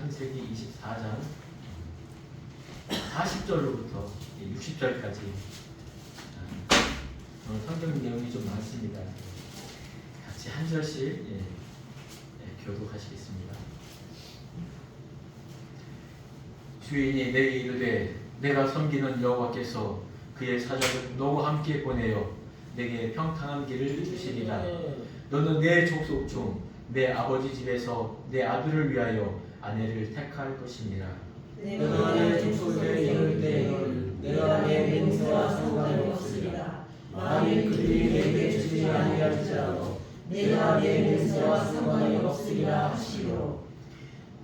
창세기 24장 40절로부터 60절까지 오늘 성경 내용이 좀 많습니다. 같이 한 절씩 교독하시겠습니다. 주인이 내게 이르되 내가 섬기는 여호와께서 그의 사자를 너와 함께 보내어 내게 평탄한 길을 주시리라. 너는 내 족속 중 내 아버지 집에서 내 아들을 위하여 아내를 택할 것이니라. 내가 내 족속에 이를 때에는 내가 내 맹세와 상관이 없으리라. 만일 그들이 내게 주지 아니할지라도 내가 내 맹세와 상관이 없으리라 하시고,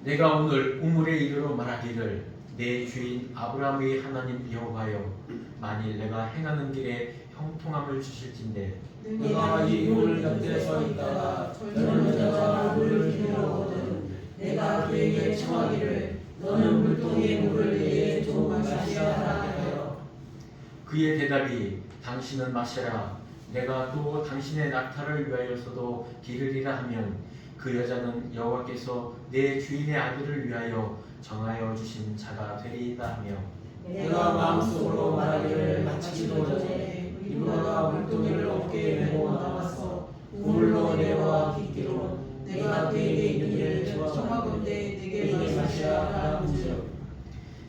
내가 오늘 우물에 이르러 말하기를 내 주인 아브라함의 하나님 여호와여, 만일 내가 행하는 길에 형통함을 주실진데 내가 이 우물 곁에 서 있다가 젊은 여자가 물을 기울어오거든 내가 그에게 청하기를 너는 물동의 물을 내게 좀 마시라 하여, 그의 대답이 당신은 마시라 내가 또 당신의 낙타를 위하여서도 기르리라 하면 그 여자는 여호와께서 내 주인의 아들을 위하여 정하여 주신 자가 되리이다 하며, 내가 마음속으로 말하기를 마치기도 전에 리브가가 물동이를 어깨에 메고 나와서 우물로 내려와 깃기로 내가 그에게 이르기를 청하건대 내게 마시라 한즉,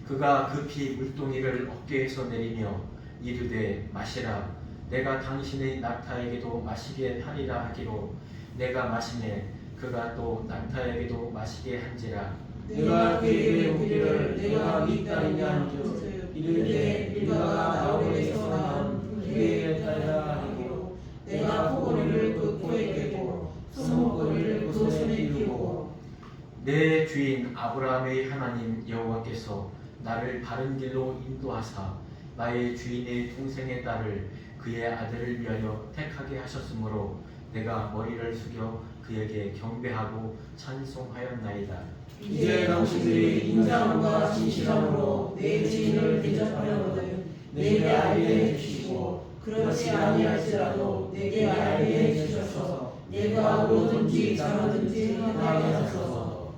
그가 급히 물동이를 어깨에서 내리며 이르되 마시라 내가 당신의 낙타에게도 마시게 하리라 하기로, 내가 마시매 그가 또 낙타에게도 마시게 한지라. 내가 그에게 묻기를 내가 네 딸이냐 한즉 이르되 리브가가 나홀에서 낳은 그의 딸이라 하기로, 내가 코고리를 그 코에 깨고 손목고리를 그 손에 끼우고, 내 주인 아브라함의 하나님 여호와께서 나를 바른 길로 인도하사 나의 주인의 동생의 딸을 그의 아들을 위하여 택하게 하셨으므로 내가 머리를 숙여 그에게 경배하고 찬송하였나이다. 이제 당신들이 인자함과 진실함으로 내 지인을 대접하려거든 내게 알게 해주시고, 그렇지 아니할지라도 내게 알게 해주셔서 내가 뭐든지 잘하든지 하게 하소서.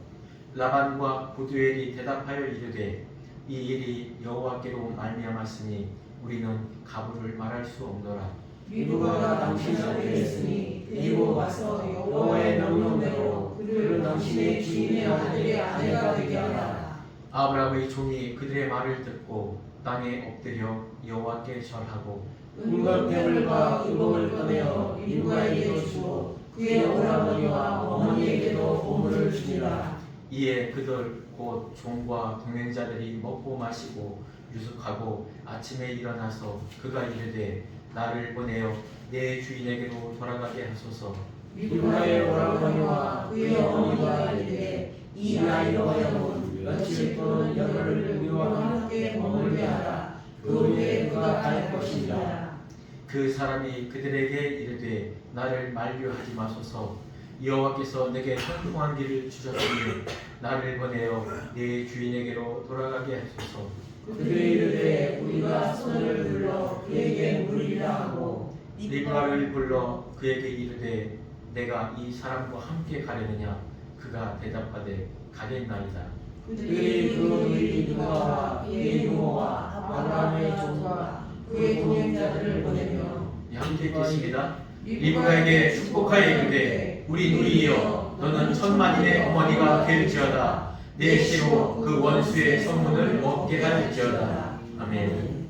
라반과 부두엘이 대답하여 이르되 이 일이 여호와께로 말미암았으니 우리는 가부를 말할 수 없노라. 리브가가 당신에게 했으니 데리고 가서 여호와의 명령대로 그를 당신의 주인의 아들의 아내가 되게 하라. 아브라함의 종이 그들의 말을 듣고 땅에 엎드려 여호와께 절하고 은과 뱀을과 의복을 꺼내어 리브가에게 주고 그의 오라버니와 어머니에게도 보물을 주니라. 이에 그들 곧 종과 동행자들이 먹고 마시고 유숙하고 아침에 일어나서 그가 이르되 나를 보내어 내 주인에게로 돌아가게 하소서. 리브가의 오라버니와 그의 어머니가 이르되 이 아이로 하여금 며칠 또는 열흘을 우리와 함께 머물게 하라. 그 후에 그가 갈 것이니라. 그 사람이 그들에게 이르되 나를 만류하지 마소서. 여호와께서 내게 형통한 길을 주셨으니 나를 보내어 내 주인에게로 돌아가게 하소서. 그들이 이르되 우리가 손을 불러 그에게 물으리라 하고, 리브가를 불러 그에게 이르되 내가 이 사람과 함께 가려느냐. 그가 대답하되 가겠나이다. 그들이 그 리브가와 그의 유모와 아브라함의 종과 그의 동행자들을 보내며 함께 계십니다. 리브가에게 축복하여 이르되 우리 누이여 너는 천만인의 어머니가 될지어다. 내 시로 그 원수의 성문을 얻게 할지어다. 아멘.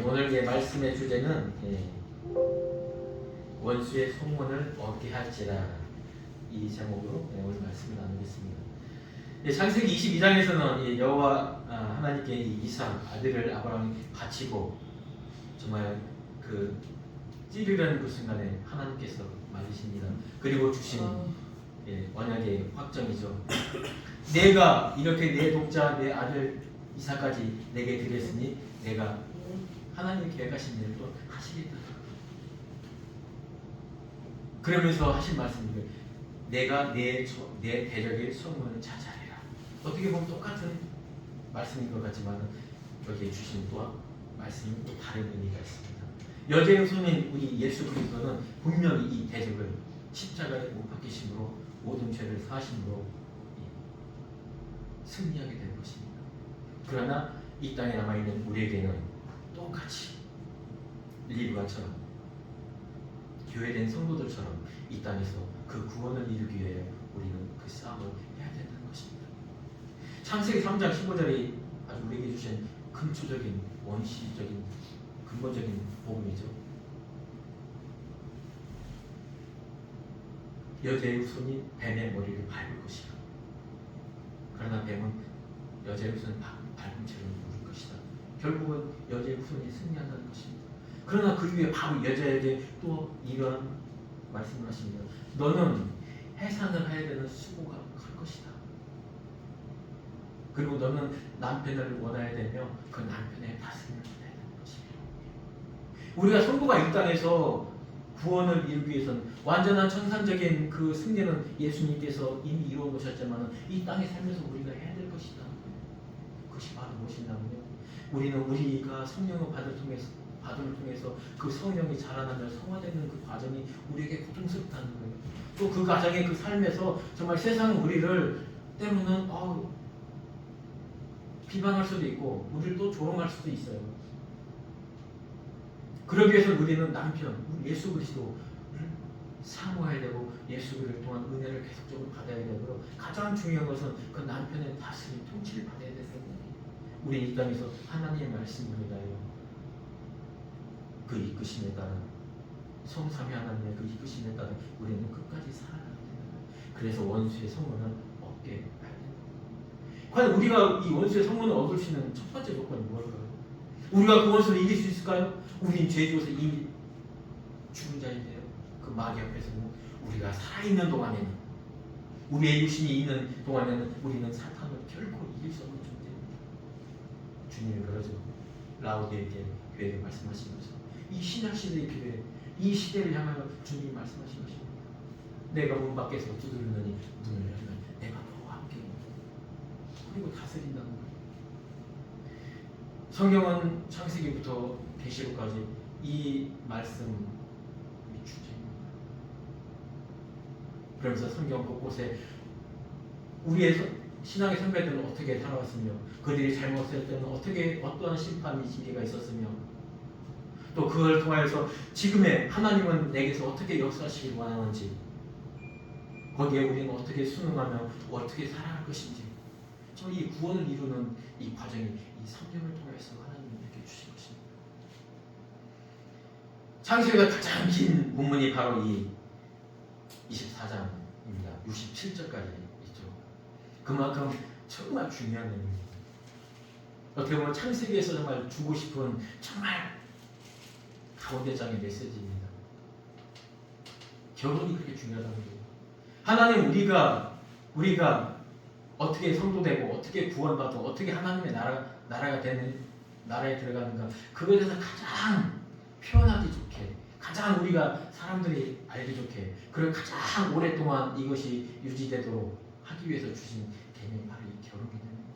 오늘 말씀의 주제는 원수의 성문을 얻게 할지라, 이 제목으로 오늘 말씀을 나누겠습니다. 창세기 22장에서는 여호와 하나님께 이삭 아들을 아브라함이 바치고 정말 그 찌르려는 그 순간에 하나님께서 맞으십니다. 그리고 주신 언약의 확정이죠. 내가 이렇게 내 독자 내 아들 이삭까지 내게 드렸으니 내가 하나님의 계획하신 일을 또 하시겠다. 그러면서 하신 말씀이 내가 내 대적의 성문을 차지하리라. 어떻게 보면 똑같은 말씀인 것 같지만 여기에 주신 또한 말씀이 또 다른 의미가 있습니다. 여죄의 손인 우리 예수 그리스도는 분명히 이 대적을 십자가에 못 박히심으로 모든 죄를 사심으로 승리하게 될 것입니다. 그러나 이 땅에 남아있는 우리에게는 똑같이 리브가처럼 교회된 성도들처럼 이 땅에서 그 구원을 이루기 위해 우리는 그 싸움을 해야 된다는 것입니다. 창세기 3장 15절이 아주 우리에게 주신 근초적인 원시적인 근본적인 복음이죠. 여자의 후손이 뱀의 머리를 밟을 것이다. 그러나 뱀은 여자의 후손을 밟은 채로 누를 것이다. 결국은 여자의 후손이 승리한다는 것입니다. 그러나 그 위에 바로 여자에게 또 이런 말씀을 하십니다. 너는 해산을 해야 되는 수고가 클 것이다. 그리고 너는 남편을 원해야 되며 그 남편의 다스림을 해야 되는 것입니다. 우리가 성도가 이 땅에서 구원을 이루기 위해서는 완전한 천상적인 그 승리는 예수님께서 이미 이루어 놓으셨지만 이 땅에 살면서 우리가 해야 될 것이다. 그것이 바로 무엇이냐면요, 우리는 우리가 성령을 받음을 통해서 그 성령이 자라나며 성화되는 그 과정이 우리에게 고통스럽다는 거예요. 또 그 과정의 그 삶에서 정말 세상은 우리를 때로는 비방할 수도 있고 우리를 또 조롱할 수도 있어요. 그러기 위해서 우리는 남편, 예수 그리스도를 사모해야 되고 예수 그리스도를 통한 은혜를 계속적으로 받아야 되고, 가장 중요한 것은 그 남편의 다스림, 통치를 받아야 되는 거예요. 우리 이 땅에서 하나님의 말씀을 위하여 그 이끄심에 따라, 성삼위 하나님의 그 이끄심에 따라 우리는 끝까지 살아가야 됩니다. 그래서 원수의 성문을 얻게 해야 됩니다. 과연 우리가 이 원수의 성문을 얻을 수 있는 첫 번째 조건이 무엇일까요? 우리가 그 원수를 이길 수 있을까요? 우린 죄 지어서 이미 죽은 자인데요. 그 마귀 앞에서는 우리가 살아있는 동안에는, 우리의 육신이 있는 동안에는 우리는 사탄을 결코 이길 수 없는 존재입니다. 주님이 그러죠. 라오디게에 교회에 말씀하신 거죠. 이 신약 시대의 교회, 이 시대를 향하여 주님이 말씀하신 것입니다. 내가 문 밖에서 두드리느니 문을 열면 내가 너와 함께 그리고 다스린다는 거예요. 성경은 창세기부터 계시록까지 이 말씀이 주제입니다. 그러면서 성경 곳곳에 우리의 신앙의 선배들은 어떻게 살아왔으며 그들이 잘못했을 때는 어떠한 심판이 징계가 있었으며 또 그걸 통하여서 지금의 하나님은 내게서 어떻게 역사하시길 원하는지, 거기에 우리는 어떻게 순응하며 어떻게 살아갈 것인지, 이 구원을 이루는 이 과정이 이 성경을 통해서 하나님이 이렇게 주신 것입니다. 창세기가 가장 긴 본문이 바로 이 24장입니다. 67절까지 있죠. 그만큼 정말 중요한 내용입니다. 어떻게 보면 창세기에서 정말 주고 싶은 정말 가운데장의 메시지입니다. 결혼이 그렇게 중요하다는 거예요. 하나님, 우리가 어떻게 성도되고 어떻게 구원받고 어떻게 하나님의 나라가 되는 나라에 들어가는가, 그거에 대해서 가장 표현하기 좋게, 가장 우리가 사람들이 알기 좋게, 그리고 가장 오랫동안 이것이 유지되도록 하기 위해서 주신 개념이 바로 이 결혼 개념입니다.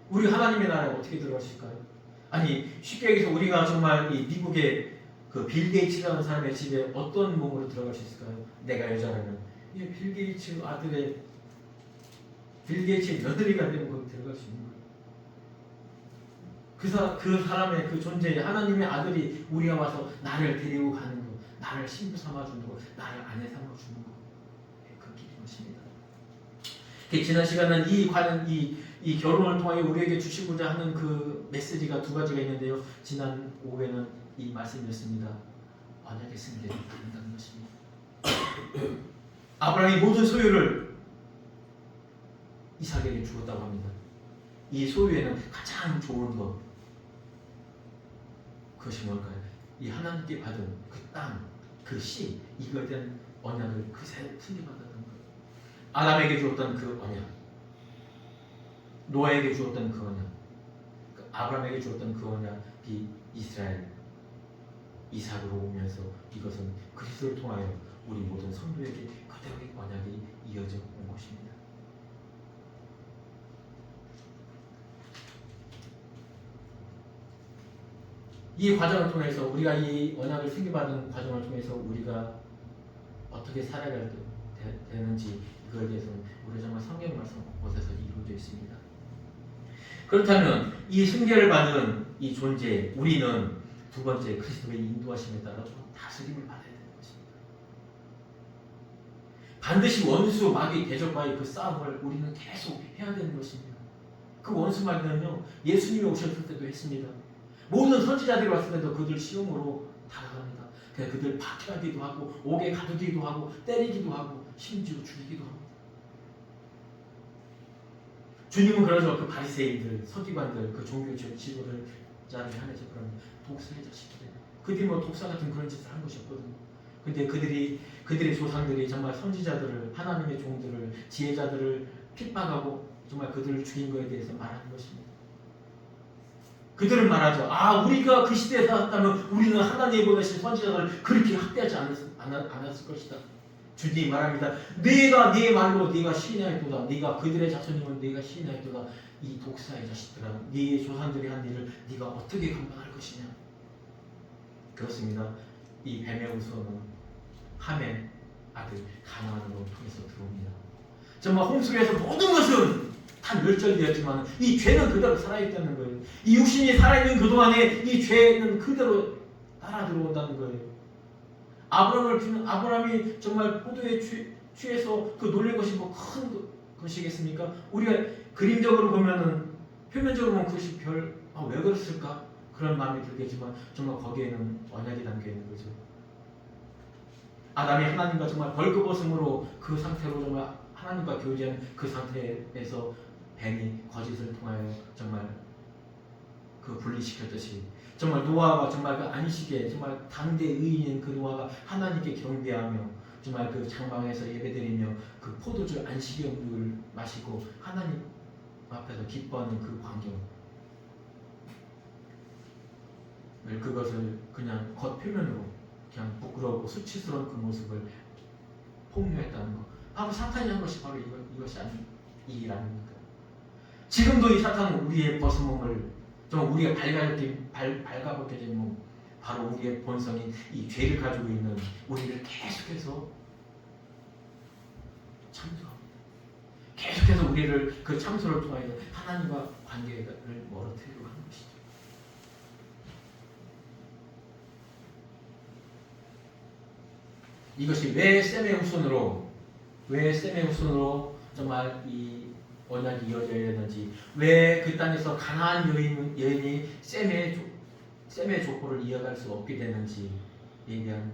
우리 하나님의 나라에 어떻게 들어가실까요? 아니, 쉽게 얘기해서 우리가 정말 이 미국의 그 빌 게이츠라는 사람의 집에 어떤 몸으로 들어갈 수 있을까요? 내가 여자라면 이 빌 게이츠 아들의 빌 게이츠의 며느리가 되면 거기 들어갈 수 있는 거예요. 그 사람의 그 존재에 하나님의 아들이 우리가 와서 나를 데리고 가는 거, 나를 신부 삼아주는 거, 나를 아내 삼아주는 거, 그 길인 것입니다. 지난 시간은 이 결혼을 통하여 우리에게 주시고자 하는 그 메시지가 두 가지가 있는데요. 지난 오후에는 이 말씀이었습니다. 언약의 승리를 받는다는 것입니다. 아브라함이 모든 소유를 이삭에게 주었다고 합니다. 이 소유에는 가장 좋은 것, 그것이 뭘까요? 이 하나님께 받은 그 땅, 그 씨, 이거에 대한 언약을 그새 승리받았던 거예요. 아담에게 주었던 그 언약, 노아에게 주었던 그 언약, 아브라함에게 주었던 그 언약이 이스라엘, 이삭으로 오면서 이것은 그리스도를 통하여 우리 모든 성도에게 그대로의 언약이 이어져 온 것입니다. 이 과정을 통해서 우리가 이 언약을 승리받은 과정을 통해서 우리가 어떻게 살아가야 되는 되는지 이거에 대해서는 우리 정말 성경 말씀 곳곳에서 이루어져 있습니다. 그렇다면 이 승계를 받는 이 존재 우리는 두 번째 그리스도의 인도하심에 따라 다스림을 받아야 되는 것입니다. 반드시 원수 마귀 대적과의 그 싸움을 우리는 계속 해야 되는 것입니다. 그 원수 마귀는요 예수님이 오셨을 때도 했습니다. 모든 선지자들이 왔을 때도 그들 시험으로 다가갑니다. 그래서 그들 박해하기도 하고 옥에 가두기도 하고 때리기도 하고 심지어 죽이기도 합니다. 주님은 그러죠. 그 바리새인들, 서기관들, 그 종교 지도자를 한해서 그런 독사의 자식들, 그들이 뭐 독사 같은 그런 짓을 한 것이 없거든요. 근데 그들의 조상들이 정말 선지자들을, 하나님의 종들을, 지혜자들을 핍박하고 정말 그들을 죽인 것에 대해서 말하는 것입니다. 그들은 말하죠. 아, 우리가 그 시대에 살았다면 우리는 하나님이 보내신 선지자들을 그렇게 학대하지 않았을 것이다. 주님이 말합니다. 네가 네 말로 네가 시인하였도다. 네가 그들의 자손이면 네가 시인하였도다. 이 독사의 자식들아, 네 조상들이 한 일을 네가 어떻게 감당할 것이냐. 그렇습니다. 이 뱀의 후손은 함의 아들 가나안으로 통해서 들어옵니다. 정말 홍수에서 모든 것은 다 멸절되었지만 이 죄는 그대로 살아있다는 거예요. 이 육신이 살아있는 그동안에 이 죄는 그대로 따라 들어온다는 거예요. 아브라함이 정말 포도에 취해서 그 놀란 것이 뭐 큰 것이겠습니까? 우리가 그림적으로 보면은 표면적으로 보면 그것이 왜 그랬을까? 그런 마음이 들겠지만 정말 거기에는 언약이 담겨 있는 거죠. 아담이 하나님과 정말 벌거벗음으로 그 상태로 정말 하나님과 교제한 그 상태에서 뱀이 거짓을 통하여 정말 그 분리시켰듯이 정말 노아가 정말 그 안식에 정말 당대 의인인 그 노아가 하나님께 경배하며 정말 그 장막에서 예배드리며 그 포도주 안식의 음료를 마시고 하나님 앞에서 기뻐하는 그 광경, 그것을 그냥 겉표면으로 그냥 부끄러우고 수치스러운 그 모습을 폭로했다는 것, 바로 사탄이 한 것이 바로 이것이 아니라는 거예요. 지금도 이 사탄은 우리의 벗은 좀 우리가 발가벗겨진 몸, 바로 우리의 본성인 이 죄를 가지고 있는 우리를 계속해서 참소합니다. 계속해서 우리를 그 참소를 통하여 하나님과 관계를 멀어뜨리려고 하는 것이죠. 이것이 왜 셈의 후손으로 정말 이 언약이 이어져야 되는지, 왜 그 땅에서 가나안 여인이 셈의 족보를 이어갈 수 없게 되는지에 대한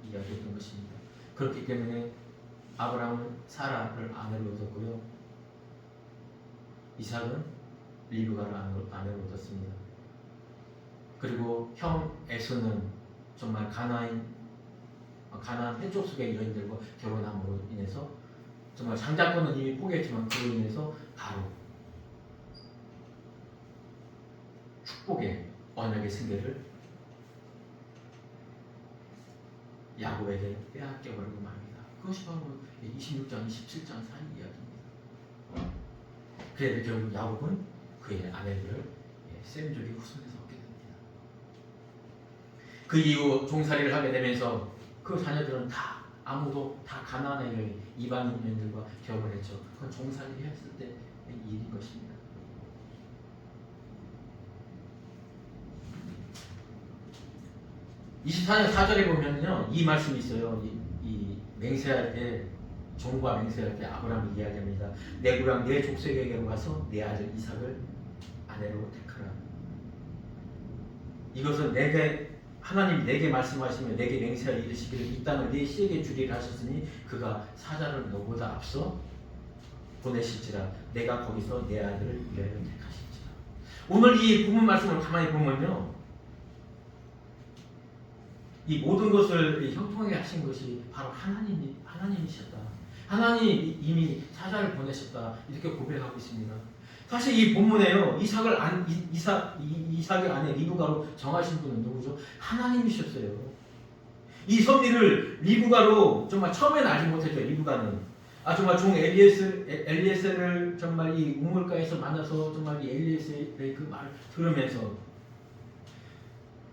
이야기였던 것입니다. 그렇기 때문에 아브라함은 사라를 아내로 얻었고요, 이삭은 리브가를 아내로 얻었습니다. 그리고 형 에서는 정말 가나안 해족 속의 여인들과 결혼함으로 인해서 정말 장자권은 이미 포기했지만 그로 인해서 바로 축복의 언약의 승계를 야곱에게 빼앗겨버리고 맙니다. 그것이 바로 26장, 27장 사이 이야기입니다. 그래도 결국 야곱은 그의 아내들을 셈족의 후손에서 얻게 됩니다. 그 이후 종살이를 하게 되면서 그 자녀들은 아무도 다 가나안의 여인, 이방인 여인들과 결혼했죠. 그건 종살이 했을 때의 일인 것입니다. (24장 4절에) 보면요, 이 말씀이 있어요. 이 맹세할 때, 종과 맹세할 때 아브라함이 이야기합니다. 내 고향 내 족속에게로 가서 내 아들 이삭을 아내로 택하라. 이것은 하나님 내게 말씀하시며 내게 맹세하여 이르시기를 이 땅을 네 씨에게 주리라 하셨으니 그가 사자를 너보다 앞서 보내실지라 내가 거기서 내 아들을 위하여 택하실지라. 오늘 이 본문 말씀을 가만히 보면요, 이 모든 것을 형통하게 하신 것이 바로 하나님이셨다. 하나님이 이미 사자를 보내셨다. 이렇게 고백하고 있습니다. 사실 이 본문에요, 이삭의 아내 리브가로 정하신 분은 누구죠? 하나님이셨어요. 이 섭리를 리브가로 정말 처음에는 알지 못했죠. 리브가는 정말 종 엘리에셀을 정말 이 우물가에서 만나서 정말 이 엘리에셀의 그 말을 들으면서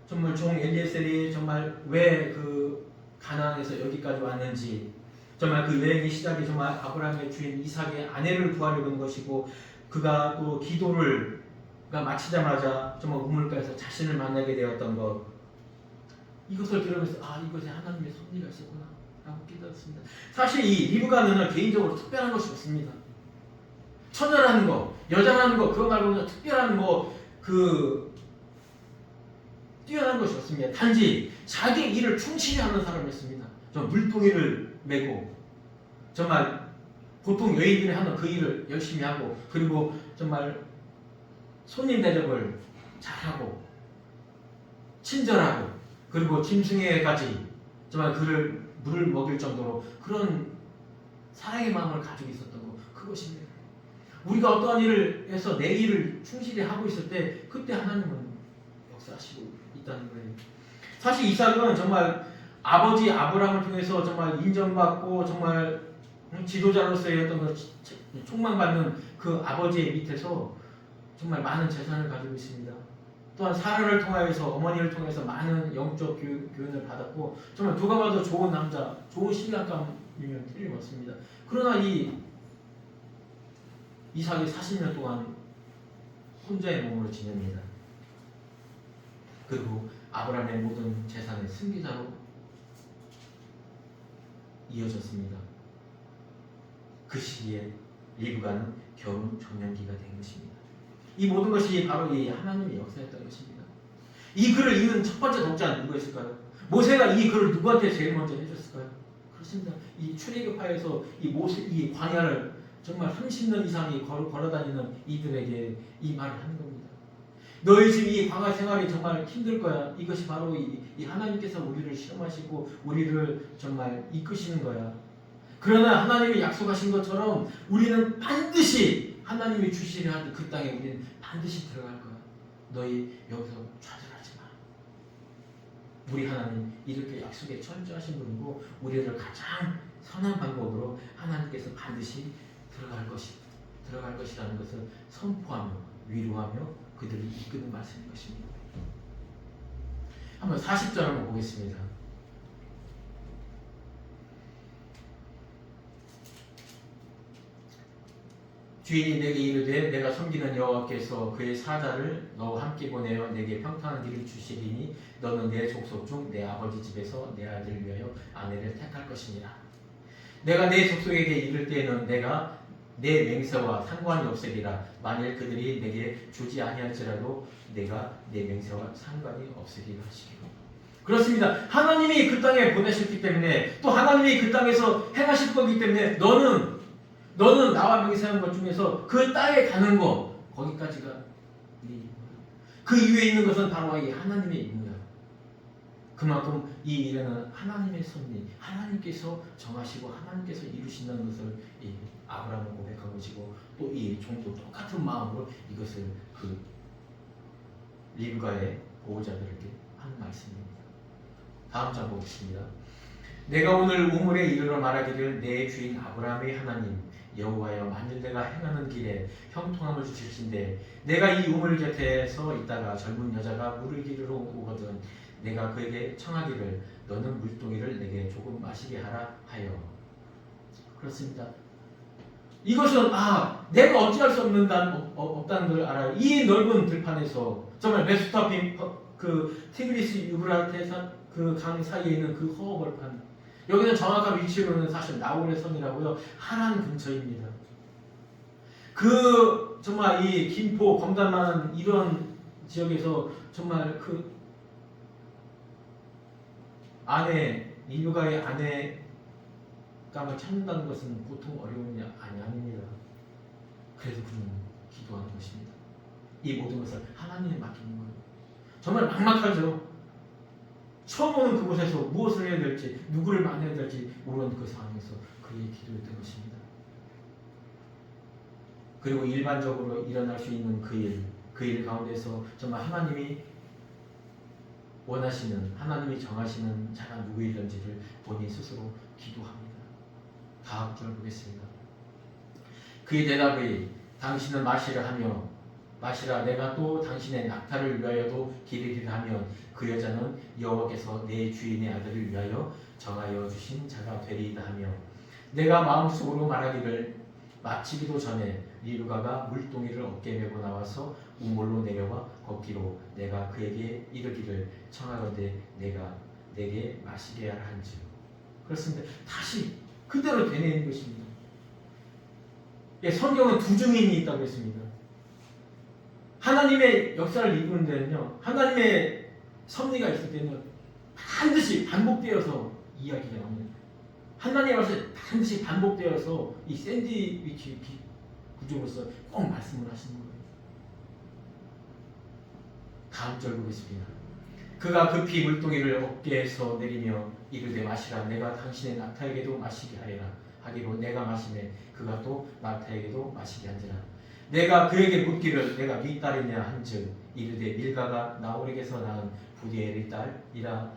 정말 종 엘리에셀이 정말 왜 그 가나안에서 여기까지 왔는지, 정말 그 여행의 시작이 정말 아브라함의 주인 이삭의 아내를 구하려는 것이고, 그가 또 기도를 마치자마자 정말 우물가에서 자신을 만나게 되었던 것, 이것을 들으면서 이것에 하나님의 섭리가 있었구나 라고 깨달았습니다. 사실 이 리브가는 개인적으로 특별한 것이 없습니다. 처녀라는 거, 여자라는 거, 그거 말고는 특별한 뛰어난 것이 없습니다. 단지 자기 일을 충실히 하는 사람이었습니다. 좀 물동이를 메고 정말 보통 여인들이 하는 그 일을 열심히 하고, 그리고 정말 손님 대접을 잘하고 친절하고, 그리고 짐승에까지 정말 그를 물을 먹일 정도로 그런 사랑의 마음을 가지고 있었던 것, 그것입니다. 우리가 어떠한 일을 해서 내 일을 충실히 하고 있을 때 그때 하나님은 역사하시고 있다는 거예요. 사실 이삭은 정말 아버지 아브라함을 통해서 정말 인정받고 정말 지도자로서의 어떤 총망받는 그 아버지의 밑에서 정말 많은 재산을 가지고 있습니다. 또한 사라를 통하여서, 어머니를 통해서 많은 영적 교훈을 받았고, 정말 누가 봐도 좋은 남자, 좋은 신랑감이면 틀림없습니다. 그러나 이 이삭이 40년 동안 혼자의 몸으로 지냅니다. 그리고 아브라함의 모든 재산의 승리자로 이어졌습니다. 그 시기에 리브가는 결혼 정년기가 된 것입니다. 이 모든 것이 바로 이 하나님의 역사였던 것입니다. 이 글을 읽는 첫 번째 독자는 누구였을까요? 모세가 이 글을 누구한테 제일 먼저 해줬을까요? 그렇습니다. 이 출애굽하에서 이 광야를 정말 30년 이상이 걸어다니는 이들에게 이 말을 하는 겁니다. 너희 지금 이 광야 생활이 정말 힘들 거야. 이것이 바로 이 하나님께서 우리를 시험하시고 우리를 정말 이끄시는 거야. 그러나 하나님이 약속하신 것처럼 우리는 반드시 하나님이 주시려 하는 그 땅에 우리는 반드시 들어갈 거야. 너희 여기서 좌절하지 마. 우리 하나님 이렇게 약속에 철저하신 분이고, 우리를 가장 선한 방법으로 하나님께서 반드시 들어갈 것이라는 것을 선포하며 위로하며 그들을 이끄는 말씀인 것입니다. 한번 40절 한번 보겠습니다. 주인이 내게 이르되 내가 섬기는 여호와께서 그의 사자를 너와 함께 보내어 내게 평탄한 길을 주시리니 너는 내 족속 중 내 아버지 집에서 내 아들을 위하여 아내를 택할 것이니라. 내가 내 족속에게 이를 때에는 내가 내 맹세와 상관이 없으리라. 만일 그들이 내게 주지 아니할지라도 내가 내 맹세와 상관이 없으리라 하시기로. 그렇습니다. 하나님이 그 땅에 보내셨기 때문에, 또 하나님이 그 땅에서 행하실 거기 때문에 너는 나와 맹세한 것 중에서 그 땅에 가는 거, 거기까지가 네 임무야. 그 이후에 있는 것은 바로 이 하나님의 임무야. 그만큼 이 일에는 하나님의 섭리, 하나님께서 정하시고 하나님께서 이루신다는 것을 이 아브라함은 고백한 것이고, 또 이 종도 똑같은 마음으로 이것을 그 리브가의 보호자들에게 하는 말씀입니다. 다음 장 보겠습니다. 내가 오늘 우물에 이르러 말하기를 내 주인 아브라함의 하나님 여호와여, 만일 내가 행하는 길에 형통함을 주실진데 내가 이 우물 곁에서 있다가 젊은 여자가 물을 기르러 오거든 내가 그에게 청하기를 너는 물동이를 내게 조금 마시게 하라 하여. 그렇습니다. 이것은 내가 어찌할 수 없다는 걸 알아요. 이 넓은 들판에서 정말 메소포타미아 그 티그리스 유브라테산 그 강 사이에 있는 그 허허벌판, 여기는 정확한 위치로는 사실 나홀의 섬이라고요. 하란 근처입니다. 그 정말 이 김포 검단만 이런 지역에서 정말 그 인류가의 아내감을 찾는다는 것은 보통 어려운 일이 아닙니다. 그래서 그는 기도하는 것입니다. 이 모든 것을 하나님에 맡기는 거예요. 정말 막막하죠. 처음 오는 그곳에서 무엇을 해야 될지, 누구를 만나야 될지 모르는 그 상황에서 그의 기도했던 것입니다. 그리고 일반적으로 일어날 수 있는 그 일 가운데서 정말 하나님이 원하시는, 하나님이 정하시는 자가 누구이든지를 본인 스스로 기도합니다. 다음 절 보겠습니다. 그의 대답이 당신은 마시라 하며 마시라 내가 또 당신의 낙타를 위하여도 기르기를 하면 그 여자는 여호와께서 내 주인의 아들을 위하여 정하여 주신 자가 되리이다 하며 내가 마음속으로 말하기를 마치기도 전에 리브가가 물동이를 어깨에 메고 나와서 우물로 내려와 걷기로 내가 그에게 이르기를 청하건대 내가 내게 마시게 할 한즉. 그렇습니다. 다시 그대로 되뇌는 것입니다. 예, 성경은 두 증인이 있다고 했습니다. 하나님의 역사를 이루는 데는요, 하나님의 섭리가 있을 때는 반드시 반복되어서 이야기가 나옵니다. 하나님의 말씀이 반드시 반복되어서 이 샌드위치 구조로서 꼭 말씀을 하시는 거예요. 다음 절 보겠습니다. 그가 급히 물동이를 어깨에서 내리며 이르되 마시라. 내가 당신의 낙타에게도 마시게 하리라 하기로 내가 마시매 그가 또 낙타에게도 마시게 한지라. 내가 그에게 묻기를 내가 네 딸이냐 한즉 이르되 밀가가 나홀에게서 낳은 부디엘의 딸이라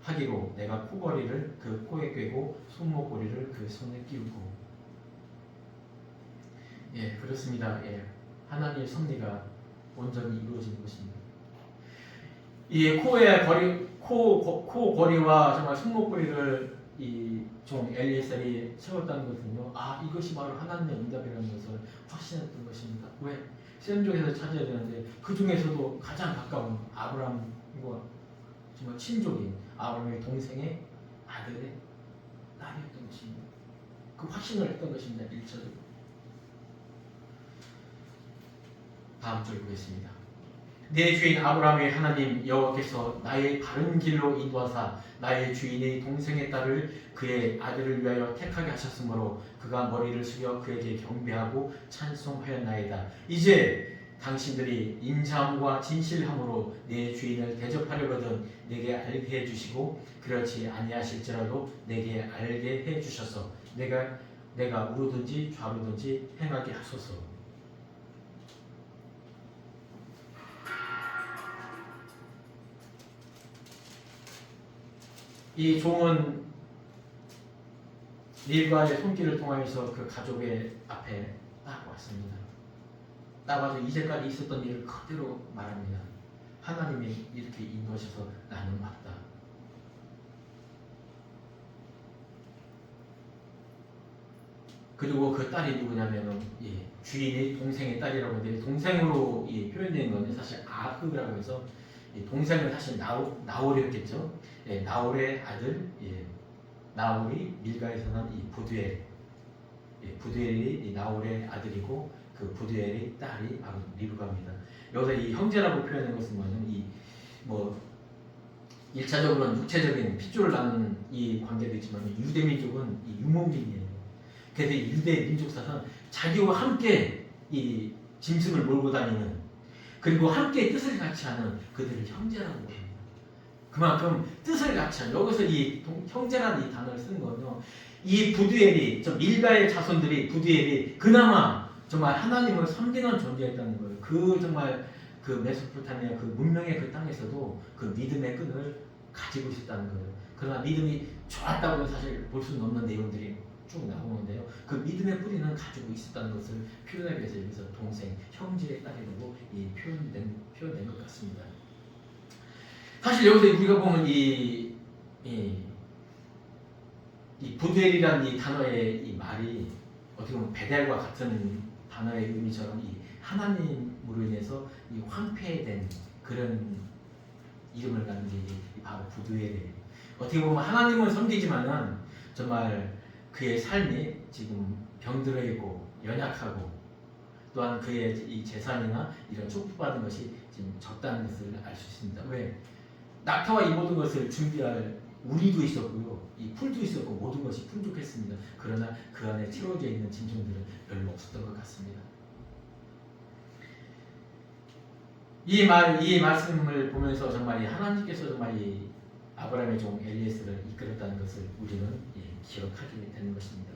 하기로 내가 코걸이를 그 코에 꿰고 손목고리를 그 손에 끼우고. 예, 그렇습니다. 예, 하나님의 섭리가 온전히 이루어지는 것입니다. 이 코의 거리, 코 거리와 정말 손목고리를 이 종 엘리에셀이 채웠다는 것은요, 아, 이것이 바로 하나님의 응답이라는 것을 확신했던 것입니다. 왜? 셈족에서 찾아야 되는데 그 중에서도 가장 가까운 아브라함과 정말 친족인 아브라함의 동생의 아들의 딸이었던 것입니다. 그 확신을 했던 것입니다. 1절로. 다음 절 보겠습니다. 내 주인 아브라함의 하나님 여호와께서 나의 바른 길로 인도하사 나의 주인의 동생의 딸을 그의 아들을 위하여 택하게 하셨으므로 그가 머리를 숙여 그에게 경배하고 찬송하였나이다. 이제 당신들이 인자함과 진실함으로 내 주인을 대접하려거든 내게 알게 해주시고 그렇지 아니하실지라도 내게 알게 해주셔서 내가 우로든지 좌로든지 행하게 하소서. 이 종은 밀가의 손길을 통하여서 그 가족의 앞에 딱 왔습니다. 딱 와서 이제까지 있었던 일을 그대로 말합니다. 하나님이 이렇게 인도하셔서 나는 왔다. 그리고 그 딸이 누구냐면은 주인의 동생의 딸이라고 하는데 동생으로 표현된 것은 사실 아흐라고 해서 동생은 사실 나홀이었겠죠. 나홀의 아들, 나홀이 밀가에서 난 이 부두엘, 부두엘이 나홀의 아들이고 그 부두엘의 딸이 바로 리브가입니다. 여기서 이 형제라고 표현한 것은 뭐냐면 1차적으로는 육체적인 핏줄을 나눈 이 관계도 있지만 유대 민족은 이 유목민이에요. 그래서 유대 민족사상 자기와 함께 이 짐승을 몰고 다니는 그리고 함께 뜻을 같이 하는 그들을 형제라고 합니다. 그만큼 뜻을 같이 하는 여기서 이 형제라는 이 단어를 쓰는 거는요. 이 부두엘이 밀가의 자손들이 부두엘이 그나마 정말 하나님을 섬기는 존재였다는 거예요. 그 정말 그 메소포타미아 그 문명의 그 땅에서도 그 믿음의 끈을 가지고 있었다는 거예요. 그러나 믿음이 좋았다고는 사실 볼 수는 없는 내용들이 쭉 나오는데요. 그 믿음의 뿌리는 가지고 있었다는 것을 표현하기 위해서 여기서 동생, 형제의 딸이라고 표현된 것 같습니다. 사실 여기서 우리가 보면 이 부두엘이라는 이 단어의 이 말이 어떻게 보면 베델과 같은 단어의 의미처럼 이 하나님으로 인해서 이 황폐된 그런 이름을 갖는 게 바로 부두엘이에요. 어떻게 보면 하나님을 섬기지만은 정말 그의 삶이 지금 병들어 있고 연약하고 또한 그의 이 재산이나 이런 축복받은 것이 지금 적다는 것을 알 수 있습니다. 왜? 낙타와 이 모든 것을 준비할 우리도 있었고요, 이 풀도 있었고 모든 것이 풍족했습니다. 그러나 그 안에 채워져 있는 짐승들은 별로 없었던 것 같습니다. 이 말씀을 보면서 정말 하나님께서 정말 이 아브라함의 종 엘리에셀을 이끌었다는 것을 우리는 기억하게 되는 것입니다.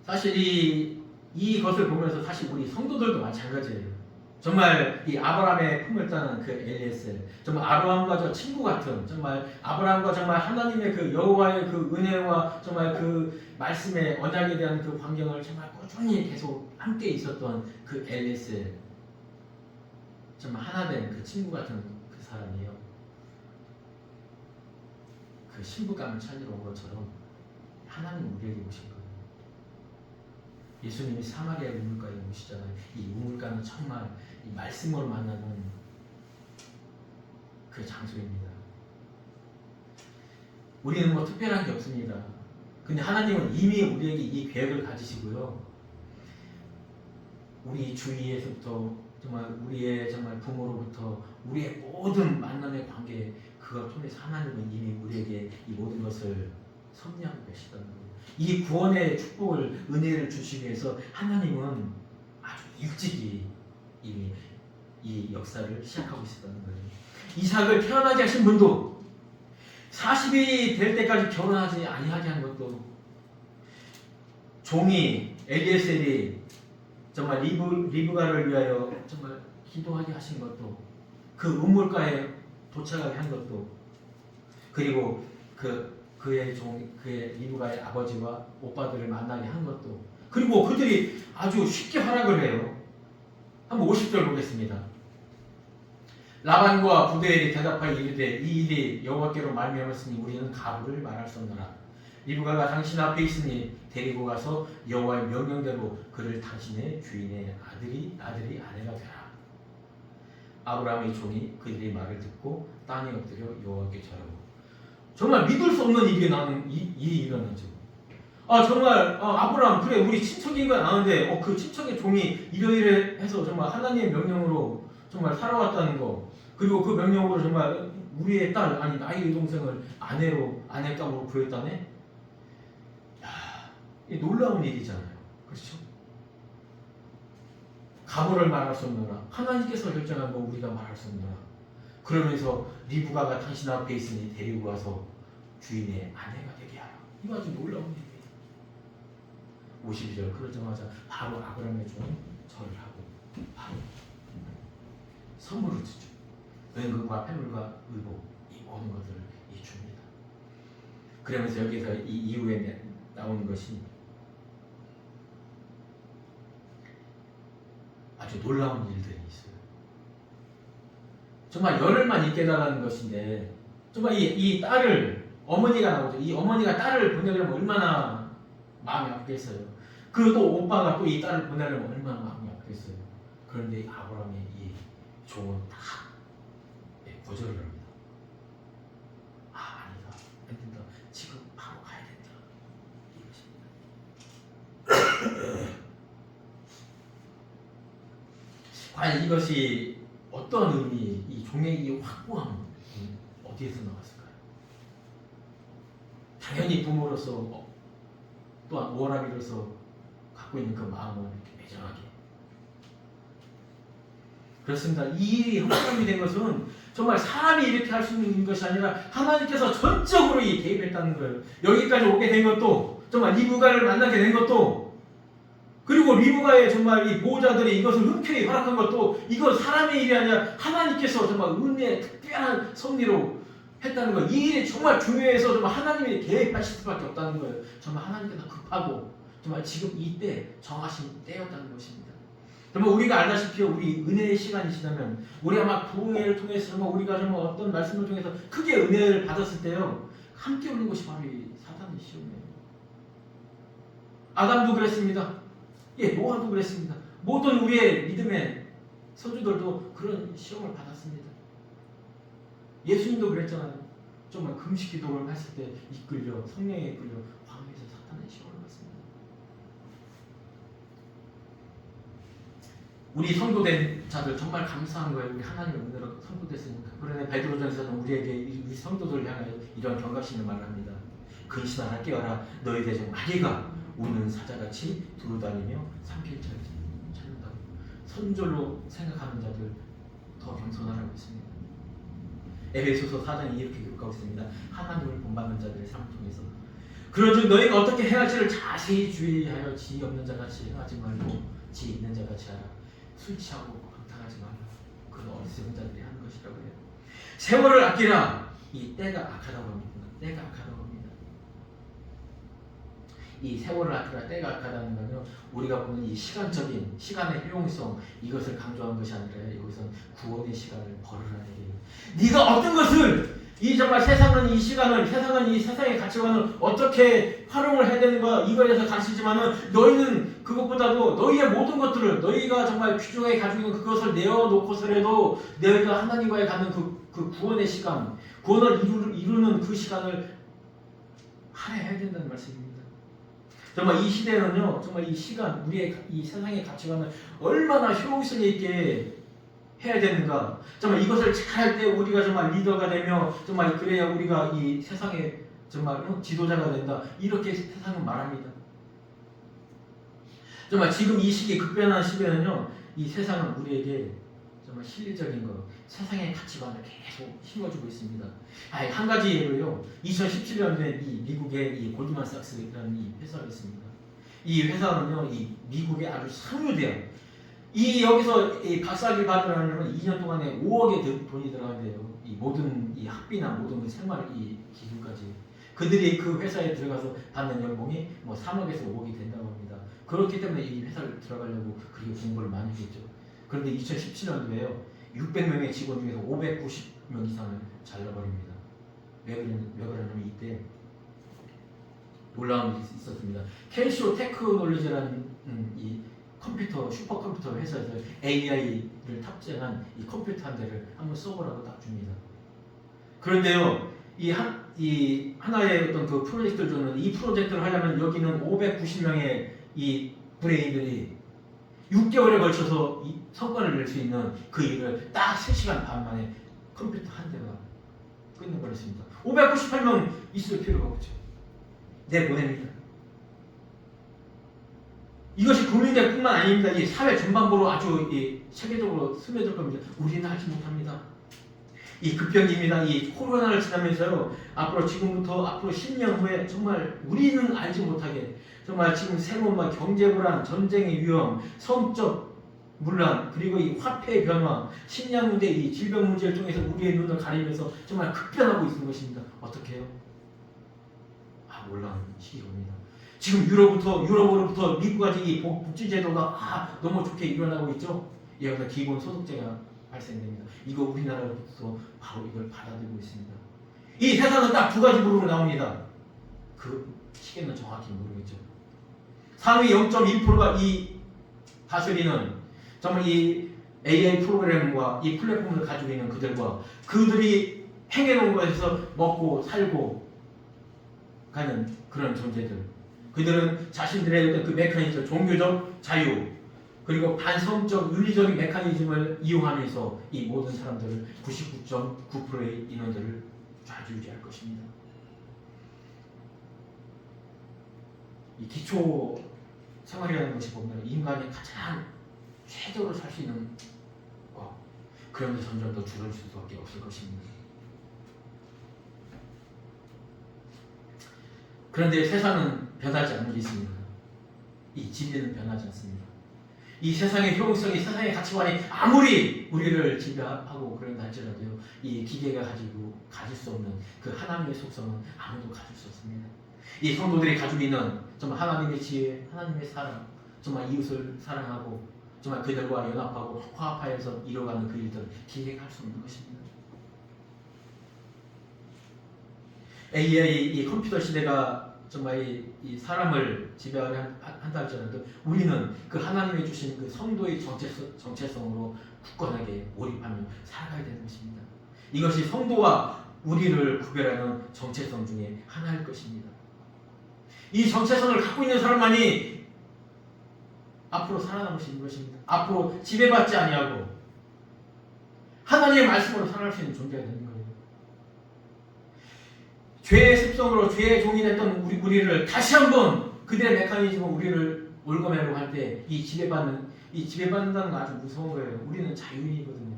사실 이것을 보면서 사실 우리 성도들도 마찬가지예요. 정말 이 아브라함의 품을 따는 그 엘리에셀, 정말 아브라함과 저 친구 같은, 정말 아브라함과 정말 하나님의 그 여호와의 그 은혜와 정말 그 말씀의 언약에 대한 그 환경을 정말 꾸준히 계속 함께 있었던 그 엘리에셀, 정말 하나된 그 친구 같은 그 사람이에요. 그 신부감을 찾으러 온 것처럼 하나님 우리에게 오신 거예요. 예수님이 사마리아 우물가에 오시잖아요. 이 우물가는 정말 이 말씀으로 만나는 그 장소입니다. 우리는 뭐 특별한 게 없습니다. 근데 하나님은 이미 우리에게 이 계획을 가지시고요. 우리 주위에서부터 정말 우리의 정말 부모로부터 우리의 모든 만남의 관계 그걸 통해서 하나님은 이미 우리에게 이 모든 것을 섭리하고 계시다는 거예요. 이 구원의 축복을 은혜를 주시기 위해서 하나님은 아주 일찍이 이미 이 역사를 시작하고 있었다는 거예요. 이삭을 태어나게 하신 분도 40이 될 때까지 결혼하지 아니하게 한 것도 종이 엘리에셀이 정말 리브가를 위하여 정말 기도하게 하신 것도 그 우물가에 도착하게 한 것도 그리고 그의 리브가의 아버지와 오빠들을 만나게 한 것도 그리고 그들이 아주 쉽게 허락을 해요. 한번 50절 보겠습니다. 라반과 부두엘이 대답하여 이르되 이 일이 여호와께로 말미암았으니 우리는 가부를 말할 수 없노라. 리브가가 당신 앞에 있으니 데리고 가서 여호와의 명령대로 그를 당신의 주인의 아들이 아내가 되라. 아브라함의 종이 그들의 말을 듣고 땅에 엎드려 여호와께 절하고 정말 믿을 수 없는 일이 나는 이 일어나죠. 정말 아브라함 그래 우리 친척인 건 아는데 그 친척의 종이 이러이러 해서 정말 하나님의 명령으로 정말 살아왔다는 거 그리고 그 명령으로 정말 우리의 딸 아니 나의 여동생을 아내감으로 구했다네. 이 놀라운 일이잖아요. 그렇죠? 가보를 말할 수 없노라. 하나님께서 결정한 거 우리가 말할 수 없노라. 그러면서 리브가가 당신 앞에 있으니 데리고 와서 주인의 아내가 되게 하라. 이거 아주 놀라운 일이에요. 52절 그러자마자 바로 아브라함의 종은 절을 하고 바로 선물을 주죠. 은금과 패물과 의복 이 모든 것들을 줍니다. 그러면서 여기서 이 이후에 나오는 것이 아주 놀라운 일들이 있어요. 정말 열흘만 있게달라는 것인데 정말 이 딸을 어머니가 나오죠. 이 어머니가 딸을 보내려면 얼마나 마음이 아프겠어요. 그리고 또 오빠가 또 이 딸을 보내려면 얼마나 마음이 아프겠어요. 그런데 아브라함의 이 종은 다 거절을 합니다. 아니다. 안 된다. 지금 바로 가야 된다. 이것입니다. 과연 이것이 어떤 의미, 이 종의 이 확고함 어디에서 나왔을까요? 당연히 부모로서 또한 오라비로서 갖고 있는 그 마음을 이렇게 매정하게. 그렇습니다. 이 일이 형성이 된 것은 정말 사람이 이렇게 할 수 있는 것이 아니라 하나님께서 전적으로 개입했다는 거예요. 여기까지 오게 된 것도 정말 리브가를 만나게 된 것도 그리고 리브가의 정말 이 보호자들이 이것을 흔쾌히 허락한 것도 이건 사람의 일이 아니라 하나님께서 정말 은혜의 특별한 섭리로 했다는 거예요. 이 일이 정말 중요해서 정말 하나님이 개입하실 수밖에 없다는 거예요. 정말 하나님께서 급하고 정말 지금 이때 정하신 때였다는 것입니다. 정말 우리가 알다시피 우리 은혜의 시간이 지나면 우리가 막 부흥회를 통해서 정말 우리가 정말 어떤 말씀을 통해서 크게 은혜를 받았을 때요 함께 오는 것이 바로 이 사단의 시험이에요. 아담도 그랬습니다. 노아도 그랬습니다. 모든 우리의 믿음의 선조들도 그런 시험을 받았습니다. 예수님도 그랬잖아요. 정말 금식 기도를 했을 때 이끌려 성령에 이끌려 광야에서 사탄의 시험을 받습니다. 우리 성도된 자들 정말 감사한 거예요. 우리 하나님의 은혜로 성도됐으니까. 그러나 베드로전서는 우리에게 우리 성도들을 향하여 이런 경각심을 말합니다. 근신하라 깨어라 너희 대적 마귀가 우는 사자같이 두루다니며 삼킬 자를 찾는다고. 선절로 생각하는 자들 더 겸손하라고 했습니다. 에베소서 4장이 이렇게 기록하고 있습니다. 하나님을 본받는 자들의 삶을 통해서 그런즉 너희가 어떻게 행할지를 자세히 주의하여 지 없는 자같이 행하지 말고 지 있는 자같이 하라. 술 취하고 방탕하지 말라. 그런 어리석은 자들이 하는 것이라고 해요. 세월을 아끼라. 이 때가 악하다고 합니다. 때가 악하다고 합니다. 이 세월을 아끼라 때가 악하다는 건요 우리가 보는 이 시간적인 시간의 효용성 이것을 강조한 것이 아니라 이것은 구원의 시간을 벌으라는 얘기예요. 네가 어떤 것을 이 정말 세상은 이 시간을, 세상은 이 세상의 가치관을 어떻게 활용을 해야 되는가 이거에 대해서 가르치지만은 너희는 그것보다도 너희의 모든 것들을 너희가 정말 귀중하게 가지고 있는 그것을 내어놓고서라도 너희가 하나님과의 갖는 그 구원의 시간, 구원을 이루는 그 시간을 할애해야 된다는 말씀입니다. 정말 이 시대는요, 정말 이 시간, 우리의 이 세상의 가치관을 얼마나 효용성 있게 해야 되는가. 정말 이것을 잘할 때 우리가 정말 리더가 되며 정말 그래야 우리가 이 세상의 정말 지도자가 된다. 이렇게 세상은 말합니다. 정말 지금 이 시기 급변한 시대는요, 이 세상은 우리에게 정말 실리적인 것, 세상의 가치관을 계속 심어주고 있습니다. 한 가지 예로요, 2017년에 이 미국의 이 골드만삭스라는 이 회사가 있습니다. 이 회사는요, 이 미국의 아주 상류대학, 이 여기서 이 박사학위 받으려면 2년 동안에 5억의 돈이 들어간대요. 이 모든 이 학비나 모든 그 생활 이 기술까지. 그들이 그 회사에 들어가서 받는 연봉이 뭐 3억에서 5억이 된다고 합니다. 그렇기 때문에 이 회사를 들어가려고 그렇게 공부를 많이 했죠. 그런데 2017년도에요, 600명의 직원 중에서 590명 이상을 잘라버립니다. 왜 그러냐면 이때 놀라운 일이 있었습니다. 켄시오 테크놀로지라는 이 컴퓨터, 슈퍼컴퓨터 회사에서 AI를 탑재한 이 컴퓨터 한 대를 한번 써보라고 딱 줍니다. 그런데요, 이 하나의 어떤 그 프로젝트를 줬는데, 이 프로젝트를 하려면 여기는 590명의 이 브레인들이 6개월에 걸쳐서 이 성과를 낼 수 있는 그 일을 딱 3시간 반 만에 컴퓨터 한 대가 끝내버렸습니다. 598명 있을 필요가 없죠. 내보냅니다. 이것이 국민들뿐만 아닙니다. 이 사회 전반부로 아주 세계적으로 스며들 겁니다. 우리는 하지 못합니다. 이 급변기입니다. 이 코로나를 지나면서요, 지금부터 앞으로 10년 후에 정말 우리는 알지 못하게 정말 지금 새로운 경제 불안, 전쟁의 위험, 성적 문란, 그리고 이 화폐의 변화, 식량 문제, 이 질병 문제를 통해서 우리의 눈을 가리면서 정말 급변하고 있는 것입니다. 어떻게 해요? 놀라운 시기입니다. 지금 유럽으로부터 미국까지 이 복지제도가 너무 좋게 일어나고 있죠. 여기서 기본소득제가 발생됩니다. 이거 우리나라로부터 바로 이걸 받아들이고 있습니다. 이 세상은 딱 두 가지 부류로 나옵니다. 그 시계는 정확히 모르겠죠. 상위 0.1%가 이 다스리는 정말 이 AI 프로그램과 이 플랫폼을 가지고 있는 그들이 행해놓은 것에서 먹고 살고 가는 그런 존재들. 그들은 자신들의 어떤 그 메커니즘, 종교적 자유, 그리고 반성적 윤리적인 메커니즘을 이용하면서 이 모든 사람들을 99.9%의 인원들을 좌지우지할 것입니다. 이 기초 생활이라는 것이 보면 인간이 가장 최적으로 살 수 있는 것, 그런데 점점 더 줄어들 수밖에 없을 것입니다. 그런데 세상은 변하지 않는 게 있습니다. 이 진리는 변하지 않습니다. 이 세상의 효용성이, 세상의 가치관이 아무리 우리를 지배하고 그런다 할지라도요, 이 기계가 가질 수 없는 그 하나님의 속성은 아무도 가질 수 없습니다. 이 성도들이 가지고 있는 정말 하나님의 지혜, 하나님의 사랑, 정말 이웃을 사랑하고 정말 그들과 연합하고 화합하여서 이뤄가는 그 일들을 기계가 할 수 없는 것입니다. AI, 이 컴퓨터 시대가 정말 이 사람을 지배한다 할지라도 우리는 그 하나님이 주신 그 성도의 정체성으로 굳건하게 몰입하며 살아가야 되는 것입니다. 이것이 성도와 우리를 구별하는 정체성 중에 하나일 것입니다. 이 정체성을 갖고 있는 사람만이 앞으로 살아남을 수 있는 것입니다. 앞으로 지배받지 아니하고 하나님의 말씀으로 살아갈 수 있는 존재가 되는 거예요. 죄의 습성으로 죄의 종이 됐던 우리를 다시 한번 그들의 메커니즘으로 우리를 올거매려고 할 때 이 지배받는다는 건 아주 무서운 거예요. 우리는 자유인이거든요.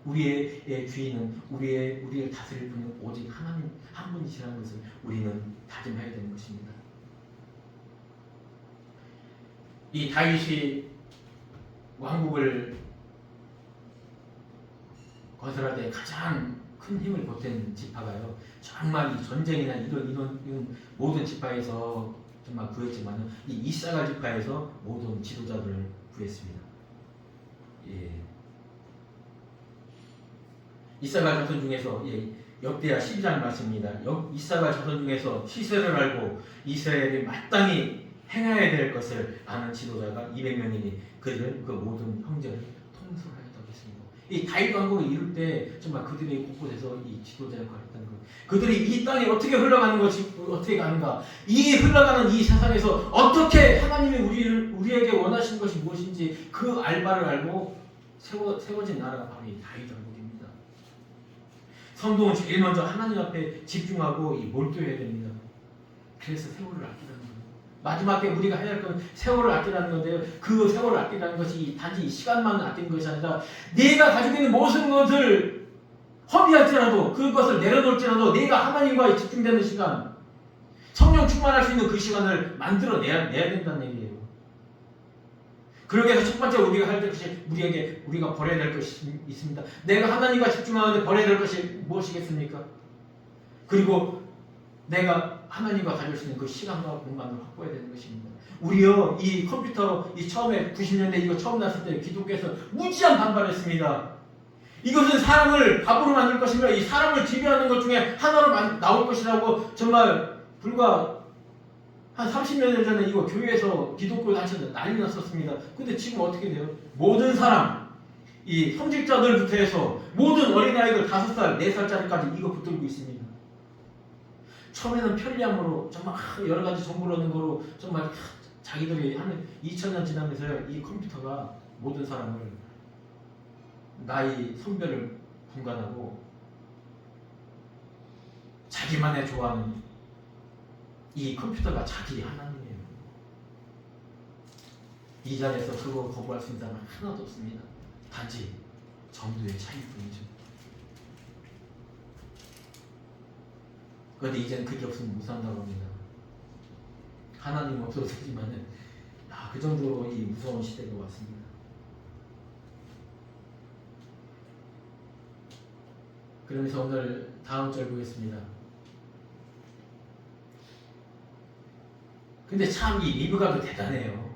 우리의 주인은 우리를 다스릴 분은 오직 하나님 한 분이시라는 것을 우리는 다짐해야 되는 것입니다. 이 다윗이 왕국을 건설할 때 가장 큰 힘을 보탠 지파가요, 정말 이 전쟁이나 이런 모든 지파에서 정말 구했지만 이 이사갈 지파에서 모든 지도자들을 구했습니다. 이사갈 자손 중에서 역대하 12장 말씀입니다. 이사가 자손 중에서 시세를 알고 이스라엘이 마땅히 행해야 될 것을 아는 지도자가 200명이니 그들은 그 모든 형제를 통솔하였다고 했습니다. 이 다윗 왕국을 이룰 때 정말 그들이 곳곳에서 이 지도자 역할을 했다는 것. 그들이 이 땅이 어떻게 흘러가는 것이 어떻게 가는가, 이 흘러가는 이 세상에서 어떻게 하나님이 우리에게 원하시는 것이 무엇인지 그 알바를 알고 세워진 나라가 바로 이 다윗 왕국입니다. 성도는 제일 먼저 하나님 앞에 집중하고 몰두해야 됩니다. 그래서 세월을 아끼라는 거예요. 마지막에 우리가 해야 할 건 세월을 아끼라는 건데요. 그 세월을 아끼라는 것이 단지 시간만 아끼는 것이 아니라 내가 가지고 있는 모든 것을 허비할지라도 그것을 내려놓을지라도 내가 하나님과 집중되는 시간, 성령 충만할 수 있는 그 시간을 만들어내야 된다는 얘기예요. 그러기 위해서 첫 번째 우리가 할 것이 우리가 버려야 될 것이 있습니다. 내가 하나님과 집중하는데 버려야 될 것이 무엇이겠습니까? 그리고 내가 하나님과 가질 수 있는 그 시간과 공간을 확보해야 되는 것입니다. 우리요, 이 컴퓨터 처음에 90년대 이거 처음 났을 때 기독교에서 무지한 반발했습니다. 이것은 사람을 밥으로 만들 것이며 이 사람을 지배하는 것 중에 하나로 나올 것이라고 정말 불과 한 30년 전에 이거 교회에서 기독교 단체에서 난리 났었습니다. 근데 지금 어떻게 돼요? 모든 사람, 이 성직자들부터 해서 모든 어린아이들 5살, 4살짜리까지 이거 붙들고 있습니다. 처음에는 편리함으로 정말 여러 가지 정보를 얻는 거로 정말 자기들이 한 2000년 지나면서 이 컴퓨터가 모든 사람을 나이, 성별을 분간하고 자기만의 좋아하는 이 컴퓨터가 자기 하나님이에요. 이 자리에서 그거 거부할 수 있는 사람은 하나도 없습니다. 단지 정도의 차이뿐이죠. 그런데 이제는 그게 없으면 못 산다고 합니다. 하나님 없어지지만은 그 정도로 이 무서운 시대가 왔습니다. 그러면서 오늘 다음 절 보겠습니다. 근데 참 이 리브가도 대단해요.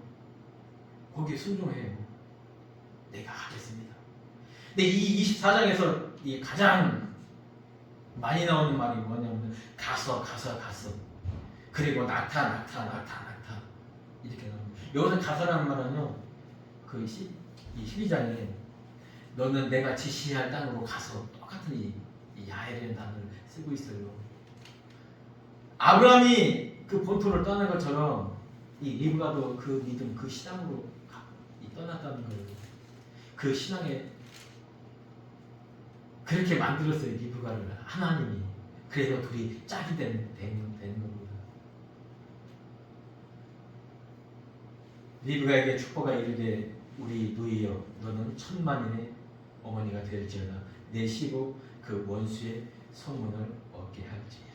거기에 순종해요. 내가 하겠습니다. 근데 이 24장에서 이 가장 많이 나오는 말이 뭐냐면 가서 그리고 나타 이렇게 나옵니다. 여기서 가서라는 말은요, 그 12장에 너는 내가 지시할 땅으로 가서 똑같은 이 야엘이라는 단어를 쓰고 있어요. 아브라함이 그 본토를 떠난 것처럼 이 리브가도 그 믿음, 그 신앙으로 떠났다는 거예요. 그 신앙에 그렇게 만들었어요. 리브가를 하나님이. 그래서 둘이 짝이 되는 겁니다. 리브가에게 축복가 이르되 우리 누이여 너는 천만인의 어머니가 될지어다. 내 시로 그 원수의 소문을 얻게 할지어다.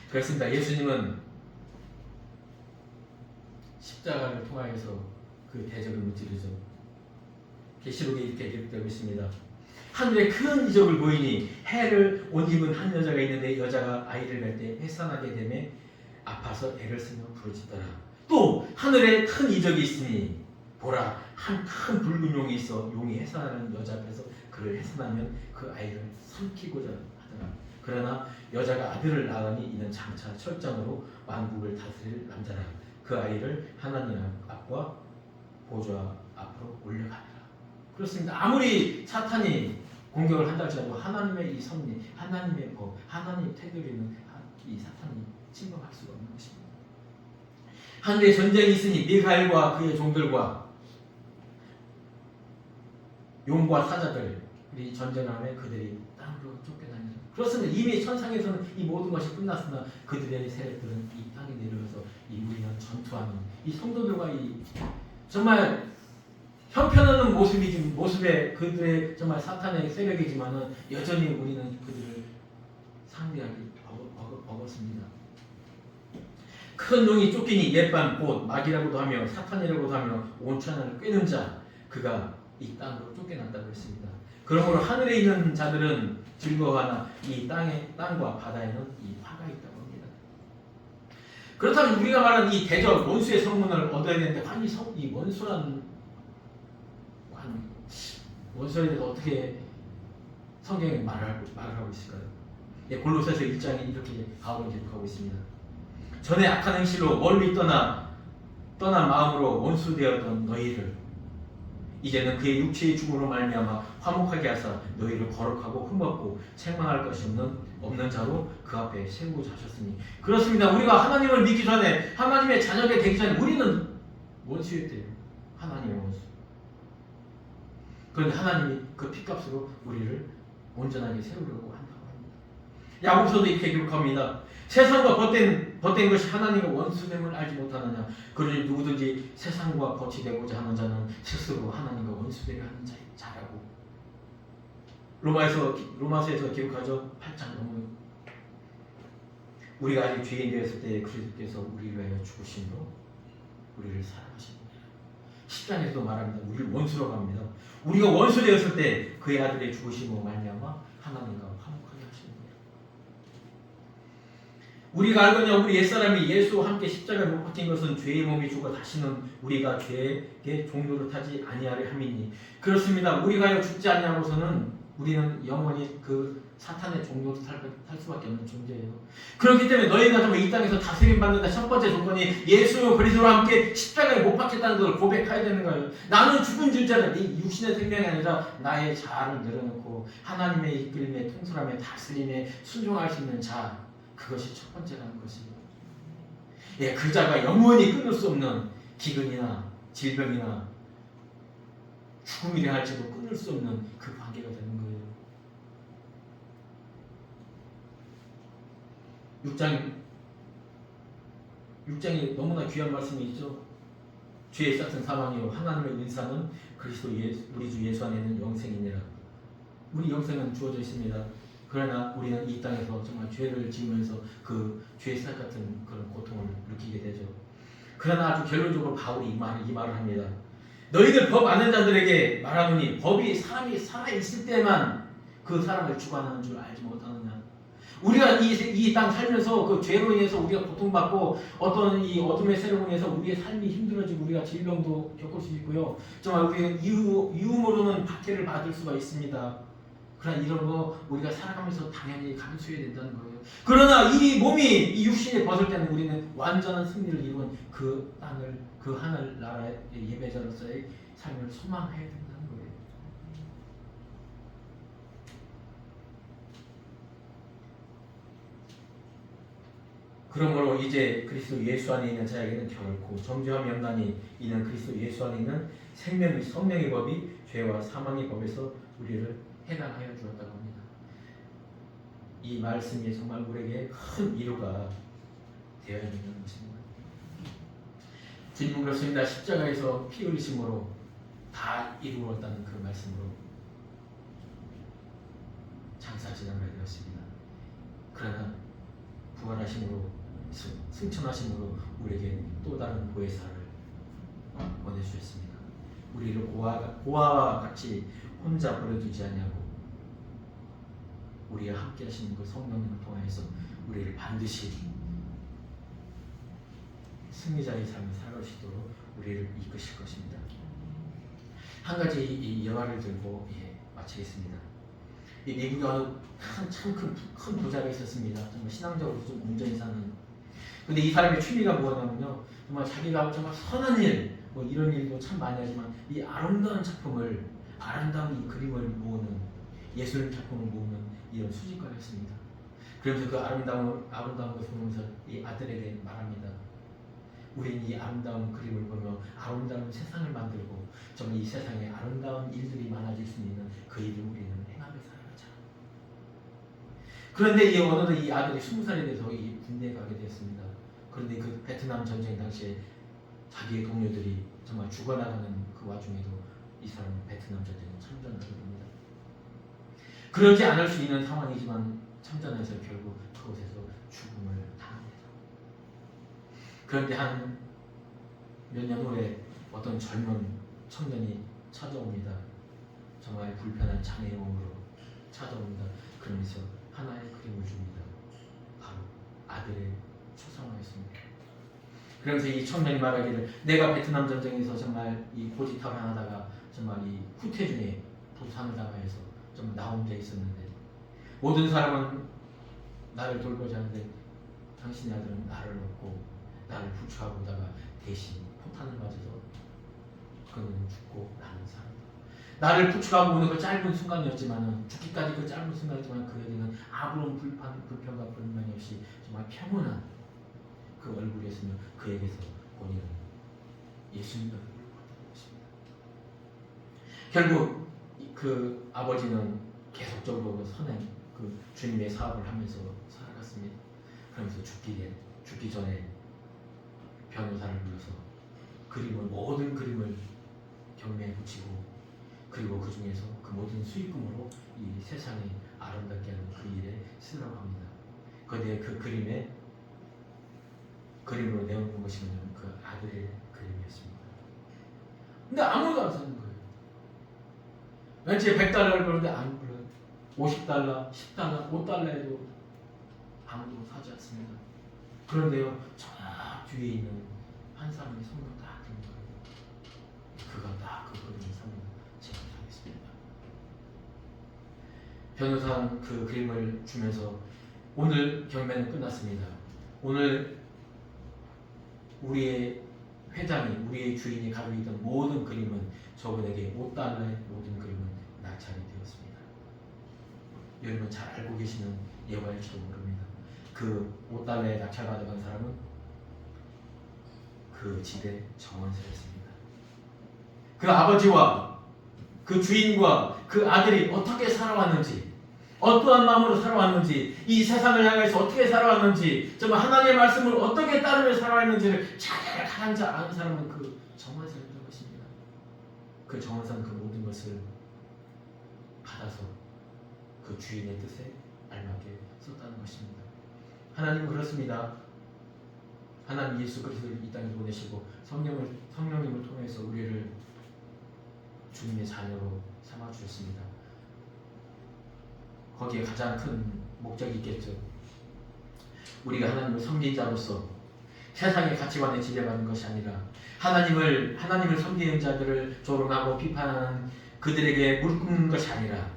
그렇습니다. 예수님은 십자가를 통하여서 그 대적을 무찌르죠. 계시록에 이렇게 기록되고 있습니다. 하늘에 큰 이적을 보이니 해를 옷 입은 한 여자가 있는데 여자가 아이를 뵐 때 해산하게 되매 아파서 애를 쓰며 부르짖더라. 또 하늘에 큰 이적이 있으니 보라 한 큰 붉은 용이 있어 용이 해산하는 여자 앞에서 그를 해산하면 그 아이를 삼키고자 하더라. 그러나 여자가 아들을 낳으니 이는 장차 철장으로 왕국을 다스릴 남자라. 그 아이를 하나님 앞과 보좌 앞으로 올려가리라. 그렇습니다. 아무리 사탄이 공격을 한다 할지라도 하나님의 이 섭리, 하나님의 법, 하나님 테두리는 이 사탄이 침범할 수가 없는 것입니다. 하늘에 전쟁이 있으니 미가엘과 그의 종들과 용과 사자들이 전쟁하며 그들이 땅으로 쫓겨다니죠. 그렇습니다. 이미 천상에서는 이 모든 것이 끝났으나 그들의 세력들은 이 땅에 내려와서 이 우리는 전투하는 이 성도들과 이 정말 형편없는 모습의 그들의 정말 사탄의 세력이지만은 여전히 우리는 그들을 상대하기 버겁습니다. 큰 용이 쫓기니 옛밤 곧 마귀라고도 하며 사탄이라고도 하며 온 천하를 꿰는 자 그가 이 땅으로 쫓겨난다고 했습니다. 그러므로 하늘에 있는 자들은 즐거워하나 이 땅과 바다에는 이 화가 있다고 합니다. 그렇다면 우리가 말하는 이 대적 원수의 성문을 얻어야 되는데 이 원수에 대해서 어떻게 성경에 말을 하고 있을까요? 예, 골로새서 1장이 이렇게 바울은 기록하고 있습니다. 전에 악한 행실로 멀리 떠난 마음으로 원수되었던 너희를 이제는 그의 육체의 죽음으로 말미암아 화목하게 하사 너희를 거룩하고 흠없고 책망할 것이 없는 자로 그 앞에 세우고자 하셨으니. 그렇습니다. 우리가 하나님을 믿기 전에, 하나님의 자녀가 되기 전에 우리는 원수였대요. 하나님의 원수. 그런데 하나님이 그 피값으로 우리를 온전하게 세우려고 한다고 합니다. 야고보서도 이렇게 기록합니다. 세상과 벗된 것이 하나님과 원수됨을 알지 못하느냐. 그러니 누구든지 세상과 벗이 되고자 하는 자는 스스로 하나님과 원수되게 하는 자라고. 로마서에서 기록하죠. 8장 넘어요. 우리가 아직 죄인 되었을 때 그리스도께서 우리를 위하여 죽으심으로 우리를 사랑하십니다. 10장에서도 말합니다. 우리를 원수로 합니다. 우리가 원수 되었을 때 그의 아들의 죽으심으로 말미암아 하나님과 화목하게 하십니다. 우리가 알거냐 우리 옛사람이 예수와 함께 십자가에 못 박힌 것은 죄의 몸이 죽어 다시는 우리가 죄의 종로를 타지 아니하려 함이니. 그렇습니다. 우리가 죽지 아니하고서는 우리는 영원히 그 사탄의 종로를 탈 수밖에 없는 존재예요. 그렇기 때문에 너희가 정말 이 땅에서 다스림 받는다 첫 번째 조건이 예수 그리스도와 함께 십자가에 못 박혔다는 것을 고백해야 되는 거예요. 나는 죽은 줄자라. 네 육신의 생명이 아니라 나의 자아를 내려놓고 하나님의 이끌림에 통솔함에 다스림에 순종할 수 있는 자, 그것이 첫 번째라는 것이에요. 예, 그 자가 영원히 끊을 수 없는 기근이나 질병이나 죽음이라 할지도 끊을 수 없는 그 관계가 되는 거예요. 6장이 너무나 귀한 말씀이 있죠. 죄의 싹은 사망이요 하나님의 은사는 그리스도 우리 주 예수 안에 있는 영생이니라. 우리 영생은 주어져 있습니다. 그러나 우리는 이 땅에서 정말 죄를 지으면서 그 죄의 싹 같은 그런 고통을 느끼게 되죠. 그러나 아주 결론적으로 바울이 이 말을 합니다. 너희들 법 아는 자들에게 말하노니 법이 사람이 살아있을 때만 그 사람을 주관하는 줄 알지 못하느냐. 우리가 이 땅 살면서 그 죄로 인해서 우리가 고통받고 어떤 이 어둠의 세력으로 인해서 우리의 삶이 힘들어지고 우리가 질병도 겪을 수 있고요. 정말 우리는 이유로는 박해를 받을 수가 있습니다. 그러나 이런 거 우리가 살아가면서 당연히 감수해야 된다는 거예요. 그러나 이 몸이 이 육신이 벗을 때는 우리는 완전한 승리를 이룬 그 땅을, 그 하늘 나라의 예배자로서의 삶을 소망해야 된다는 거예요. 그러므로 이제 그리스도 예수 안에 있는 자에게는 결코 정죄와 명단이 있는 그리스도 예수 안에 있는 성령의 법이 죄와 사망의 법에서 우리를 해방하여 주었다고 합니다. 이 말씀이 정말 우리에게 큰 위로가 되어야 되는 것입니다. 주님은 그렇습니다. 십자가에서 피 흘리심으로 다 이루었다는 그 말씀으로 장사 지나가게 되었습니다. 그러나 부활하심으로 승천하심으로 우리에게 또 다른 보혜사를 보내주셨습니다. 우리를 고아와 같이 혼자 버려두지 않냐고 우리와 함께 하시는 그 성령님을 통해서 우리를 반드시 승리자의 삶을 살아가시도록 우리를 이끄실 것입니다. 한 가지 이 예화를 들고 마치겠습니다. 이 미국에 어느 참 큰 부자가 있었습니다. 정말 신앙적으로 좀 온전히 사는. 근데 이 사람의 취미가 뭐냐면요, 정말 자기가 정말 선한 일, 뭐 이런 일도 참 많이 하지만 이 아름다운 작품을, 아름다운 이 그림을 모으는, 예술 작품을 모으는 이런 수집가였습니다. 그러면서 그 아름다운 것을 보면서 이 아들에게 말합니다. 우리는 이 아름다운 그림을 보며 아름다운 세상을 만들고 정말 이 세상에 아름다운 일들이 많아질 수 있는 그 일을 우리는 행하며 살아가자. 그런데 이 어느덧 이 아들이 20살이 돼서 이 군대에 가게 되었습니다. 그런데 그 베트남 전쟁 당시에 자기의 동료들이 정말 죽어나가는 그 와중에도 이 사람은 베트남 전쟁에 참전하게 됩니다. 그러지 않을 수 있는 상황이지만 참전해서 결국 그곳에서 죽음을 당합니다. 그런데 한 몇 년 후에 어떤 젊은 청년이 찾아옵니다. 정말 불편한 장애의 몸으로 찾아옵니다. 그러면서 하나의 그림을 줍니다. 바로 아들의 초상화였습니다. 그러면서 이 청년이 말하기를, 내가 베트남 전쟁에서 정말 이 고지탑을 하다가 정말 이 후퇴 중에 도산을 당하여서 좀 나 혼자 있었는데 모든 사람은 나를 돌보자 하는데 당신의 아들은 나를 얻고 나를 부추하고 오다가 대신 포탄을 맞아서 그는 죽고 나는 살았다. 나를 부추하고 오는 그 짧은 순간이었지만 죽기까지 그 짧은 순간이지만 그에게는 아무런 불평과 불만이 없이 정말 평온한 그 얼굴이었으며 그에게서 본인은 예수님을 보았던 것입니다. 결국 그 아버지는 계속적으로 선행 그 주님의 사업을 하면서 살아갔습니다. 그러면서 죽기 전에 변호사를 불러서 모든 그림을 경매에 붙이고 그리고 그 중에서 그 모든 수익금으로 이 세상에 아름답게 하는 그 일에 쓰라고 합니다. 그런데 그 그림으로 내어놓은 것이 뭐냐면 그 아들의 그림이었습니다. 근데 아무도 안 사는 거예요. 왠지 100달러를 벌는데 안 불러요. 50달러, 10달러, 5달러에도 아무도 사지 않습니다. 그런데요, 저 뒤에 있는 한 사람이 손을 딱 든 거예요. 그가 딱 그 그림을 삽니다. 제가 사겠습니다. 변호사는 그 그림을 주면서 오늘 경매는 끝났습니다. 오늘 우리의 회장이, 우리의 주인이 가지고 있던 모든 그림은 저분에게 5달러의 모든 그림은 낙찰이 되었습니다. 여러분 잘 알고 계시는 예화일지도 모릅니다. 그 5달러에 낙찰받은 사람은 그 집의 정원사였습니다. 그 아버지와 그 주인과 그 아들이 어떻게 살아왔는지, 어떠한 마음으로 살아왔는지, 이 세상을 향해서 어떻게 살아왔는지, 정말 하나님의 말씀을 어떻게 따르며 살아왔는지를 잘 가장 잘 아는 사람은 그 정원사였던 것입니다. 그 정원사는 그 모든 것을 받아서 그 주인의 뜻에 알맞게 썼다는 것입니다. 하나님은 그렇습니다. 하나님 예수 그리스도를 이 땅에 보내시고 성령님을 통해서 우리를 주님의 자녀로 삼아 주셨습니다. 거기에 가장 큰 목적이 있겠죠. 우리가 하나님을 섬긴 자로서 세상의 가치관에 지배받는 것이 아니라 하나님을 섬기는 자들을 조롱하고 비판하는 그들에게 무릎 꿇는 것이 아니라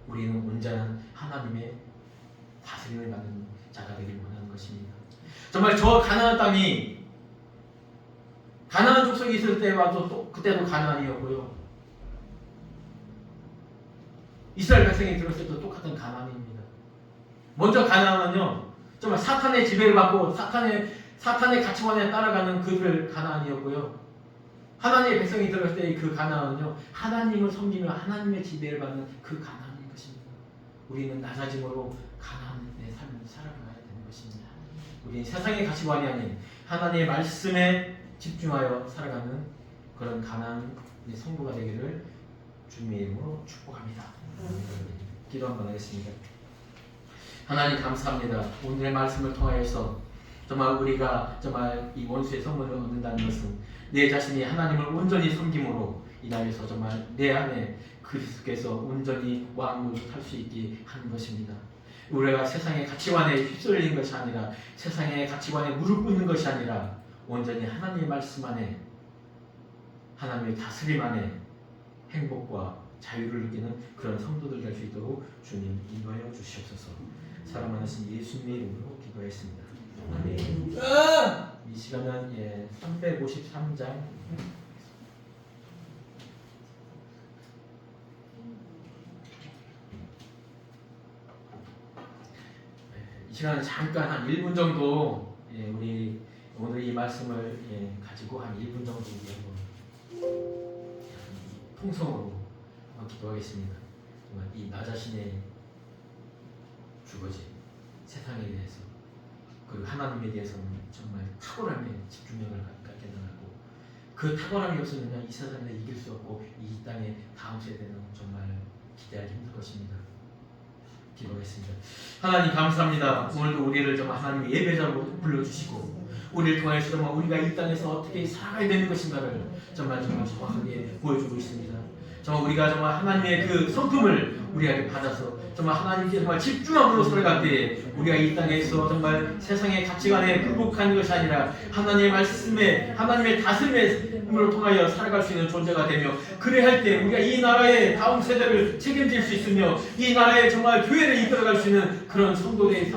우리는 온전한 하나님의 다스림을 받는 자가 되길 원하는 것입니다. 정말 저 가나안 땅이 가나안 족속이 있을 때와도 또 그때도 가나안이었고요. 이스라엘 백성이 들었을 때도 똑같은 가나안입니다. 먼저 가나안은요, 정말 사탄의 지배를 받고 사탄의 가치관에 따라가는 그들 가나안이었고요. 하나님의 백성이 들었을 때 그 가나안은요, 하나님을 섬기며 하나님의 지배를 받는 그 가나안인 것입니다. 우리는 낮아짐으로 가나안의 삶을 살아가야 되는 것입니다. 우리는 세상의 가치관이 아닌 하나님의 말씀에 집중하여 살아가는 그런 가나안의 성도가 되기를 주님의 이름으로 축복합니다. 기도 한번 하겠습니다. 하나님 감사합니다. 오늘의 말씀을 통하여서 정말 우리가 정말 이 원수의 선물을 얻는다는 것은 내 자신이 하나님을 온전히 섬김으로 인하여서 정말 내 안에 그리스도께서 온전히 왕으로 살 수 있게 하는 것입니다. 우리가 세상의 가치관에 휩쓸리는 것이 아니라 세상의 가치관에 무릎 꿇는 것이 아니라 온전히 하나님의 말씀 안에 하나님의 다스림 안에 행복과 자유를 느끼는 그런 성도들 될 수 있도록 주님 인도하여 주시옵소서. 사랑하신 예수님의 이름으로 기도했습니다. 아멘. 이 시간은 353장 이 시간은 잠깐 한 1분 정도 우리 오늘 이 말씀을 가지고 한 1분 정도 통성으로 기도하겠습니다. 정말 이 나 자신의 주거지 세상에 대해서 그리고 하나님에 대해서는 정말 탁월함에 집중력을 갖게 나가고 그 탁월함이 없으면 이 세상에 이길 수 없고 이 땅의 다음 세대는 정말 기대하기 힘들 것입니다. 기도하겠습니다. 하나님 감사합니다. 오늘도 우리를 정말 하나님의 예배자로 불러주시고 우리를 통해서 정말 우리가 이 땅에서 어떻게 살아야 되는 것인가를 정말 정확하게 보여주고 있습니다. 정말 우리가 정말 하나님의 그 성품을 우리에게 받아서 정말 하나님께 정말 집중함으로 살아갈 때 우리가 이 땅에서 정말 세상의 가치관에 굴복하는 것이 아니라 하나님의 말씀에 하나님의 다스림을 통하여 살아갈 수 있는 존재가 되며 그래 할 때 우리가 이 나라의 다음 세대를 책임질 수 있으며 이 나라의 정말 교회를 이끌어갈 수 있는 그런 성도의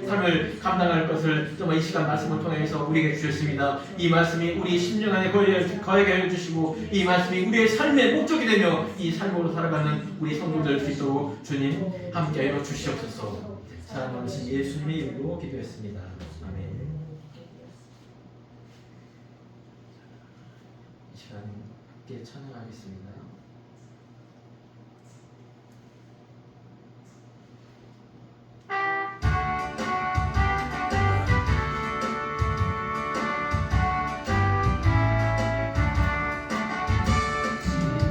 삶을 감당할 것을 정말 이 시간 말씀을 통해서 우리에게 주셨습니다. 이 말씀이 우리 심령 안에 거하게 하여 주시고 이 말씀이 우리의 삶의 목적이 되며 이 삶으로 살아가는 우리 성도들 될 수 있도록 주님 함께하여 주시옵소서. 사랑하는 예수님의 이름으로 기도했습니다. 아멘. 이 시간 함께 찬양하겠습니다.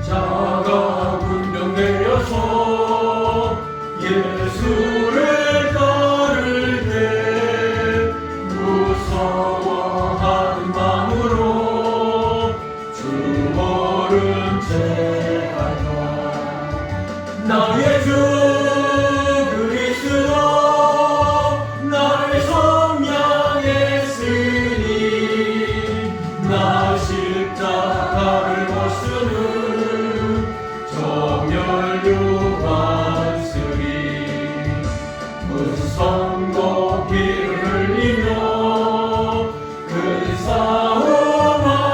자가 군병 내려서 예수를 따를 때 무서워하는 마음으로 주 모른 채 갈까 나의 주 그리스도 나를 성량했으니 나 십자가를 벗으는 정열유관쓰리 무성도 피를 흘리며 그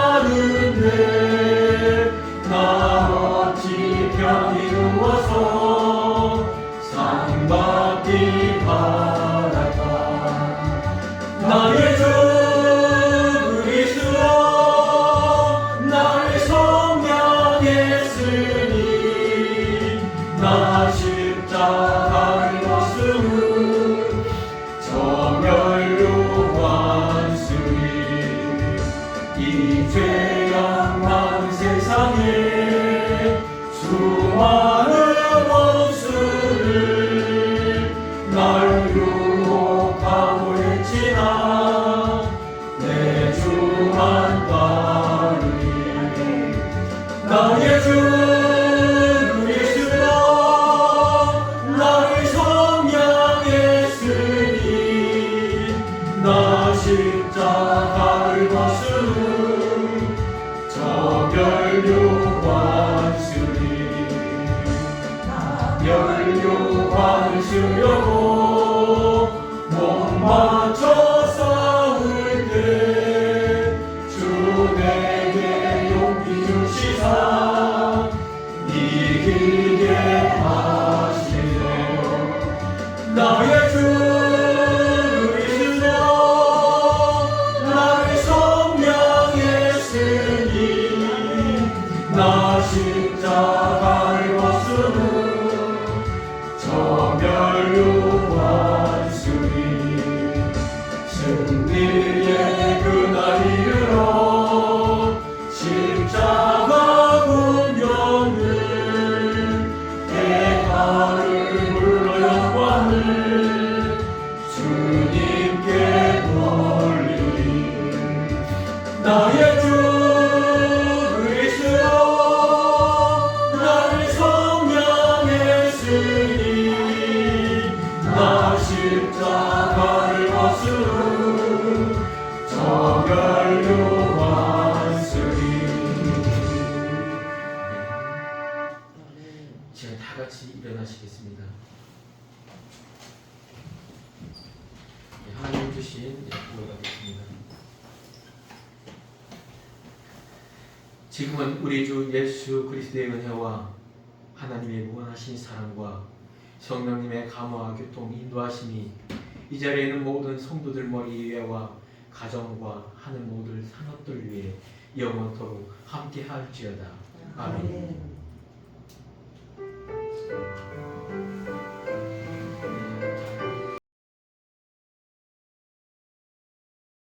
싸움하는데 나 어찌 편히 누워서 상받기 바랄까 나의 주 그리스도 나를 성량했으니 나 십자가를 벗으는 정열유관쓰리 이 죄악 많은 세상에 수많은 원수를 날 유혹하고 했지만 내 주만 따르리 나의 주 나 십자가를 벗으는 정열유관쓰리 열유관을 쓰려고 몸 바쳐 싸울 때 주 내게 용기 주시사 이기게 하시네 나의 주 나 십자가를 벗으는 정열유관쓰리 승리의 그날 이르러 십자가 군병을 대가를 불러 영광을 주님께 돌리리 나의 주 나 십자가를 벗으는 정열유관쓰리 제가 다 같이 일어나시겠습니다. 하나님 주신 구호가 되겠습니다. 지금은 우리 주 예수 그리스도의 은혜와 하나님의 무한하신 사랑과 성령님의 감화와 교통 인도하심이 이 자리에 있는 모든 성도들 머리 위에와 가정과 하는 모든 산업들 위에 영원토록 함께 할지어다. 아멘.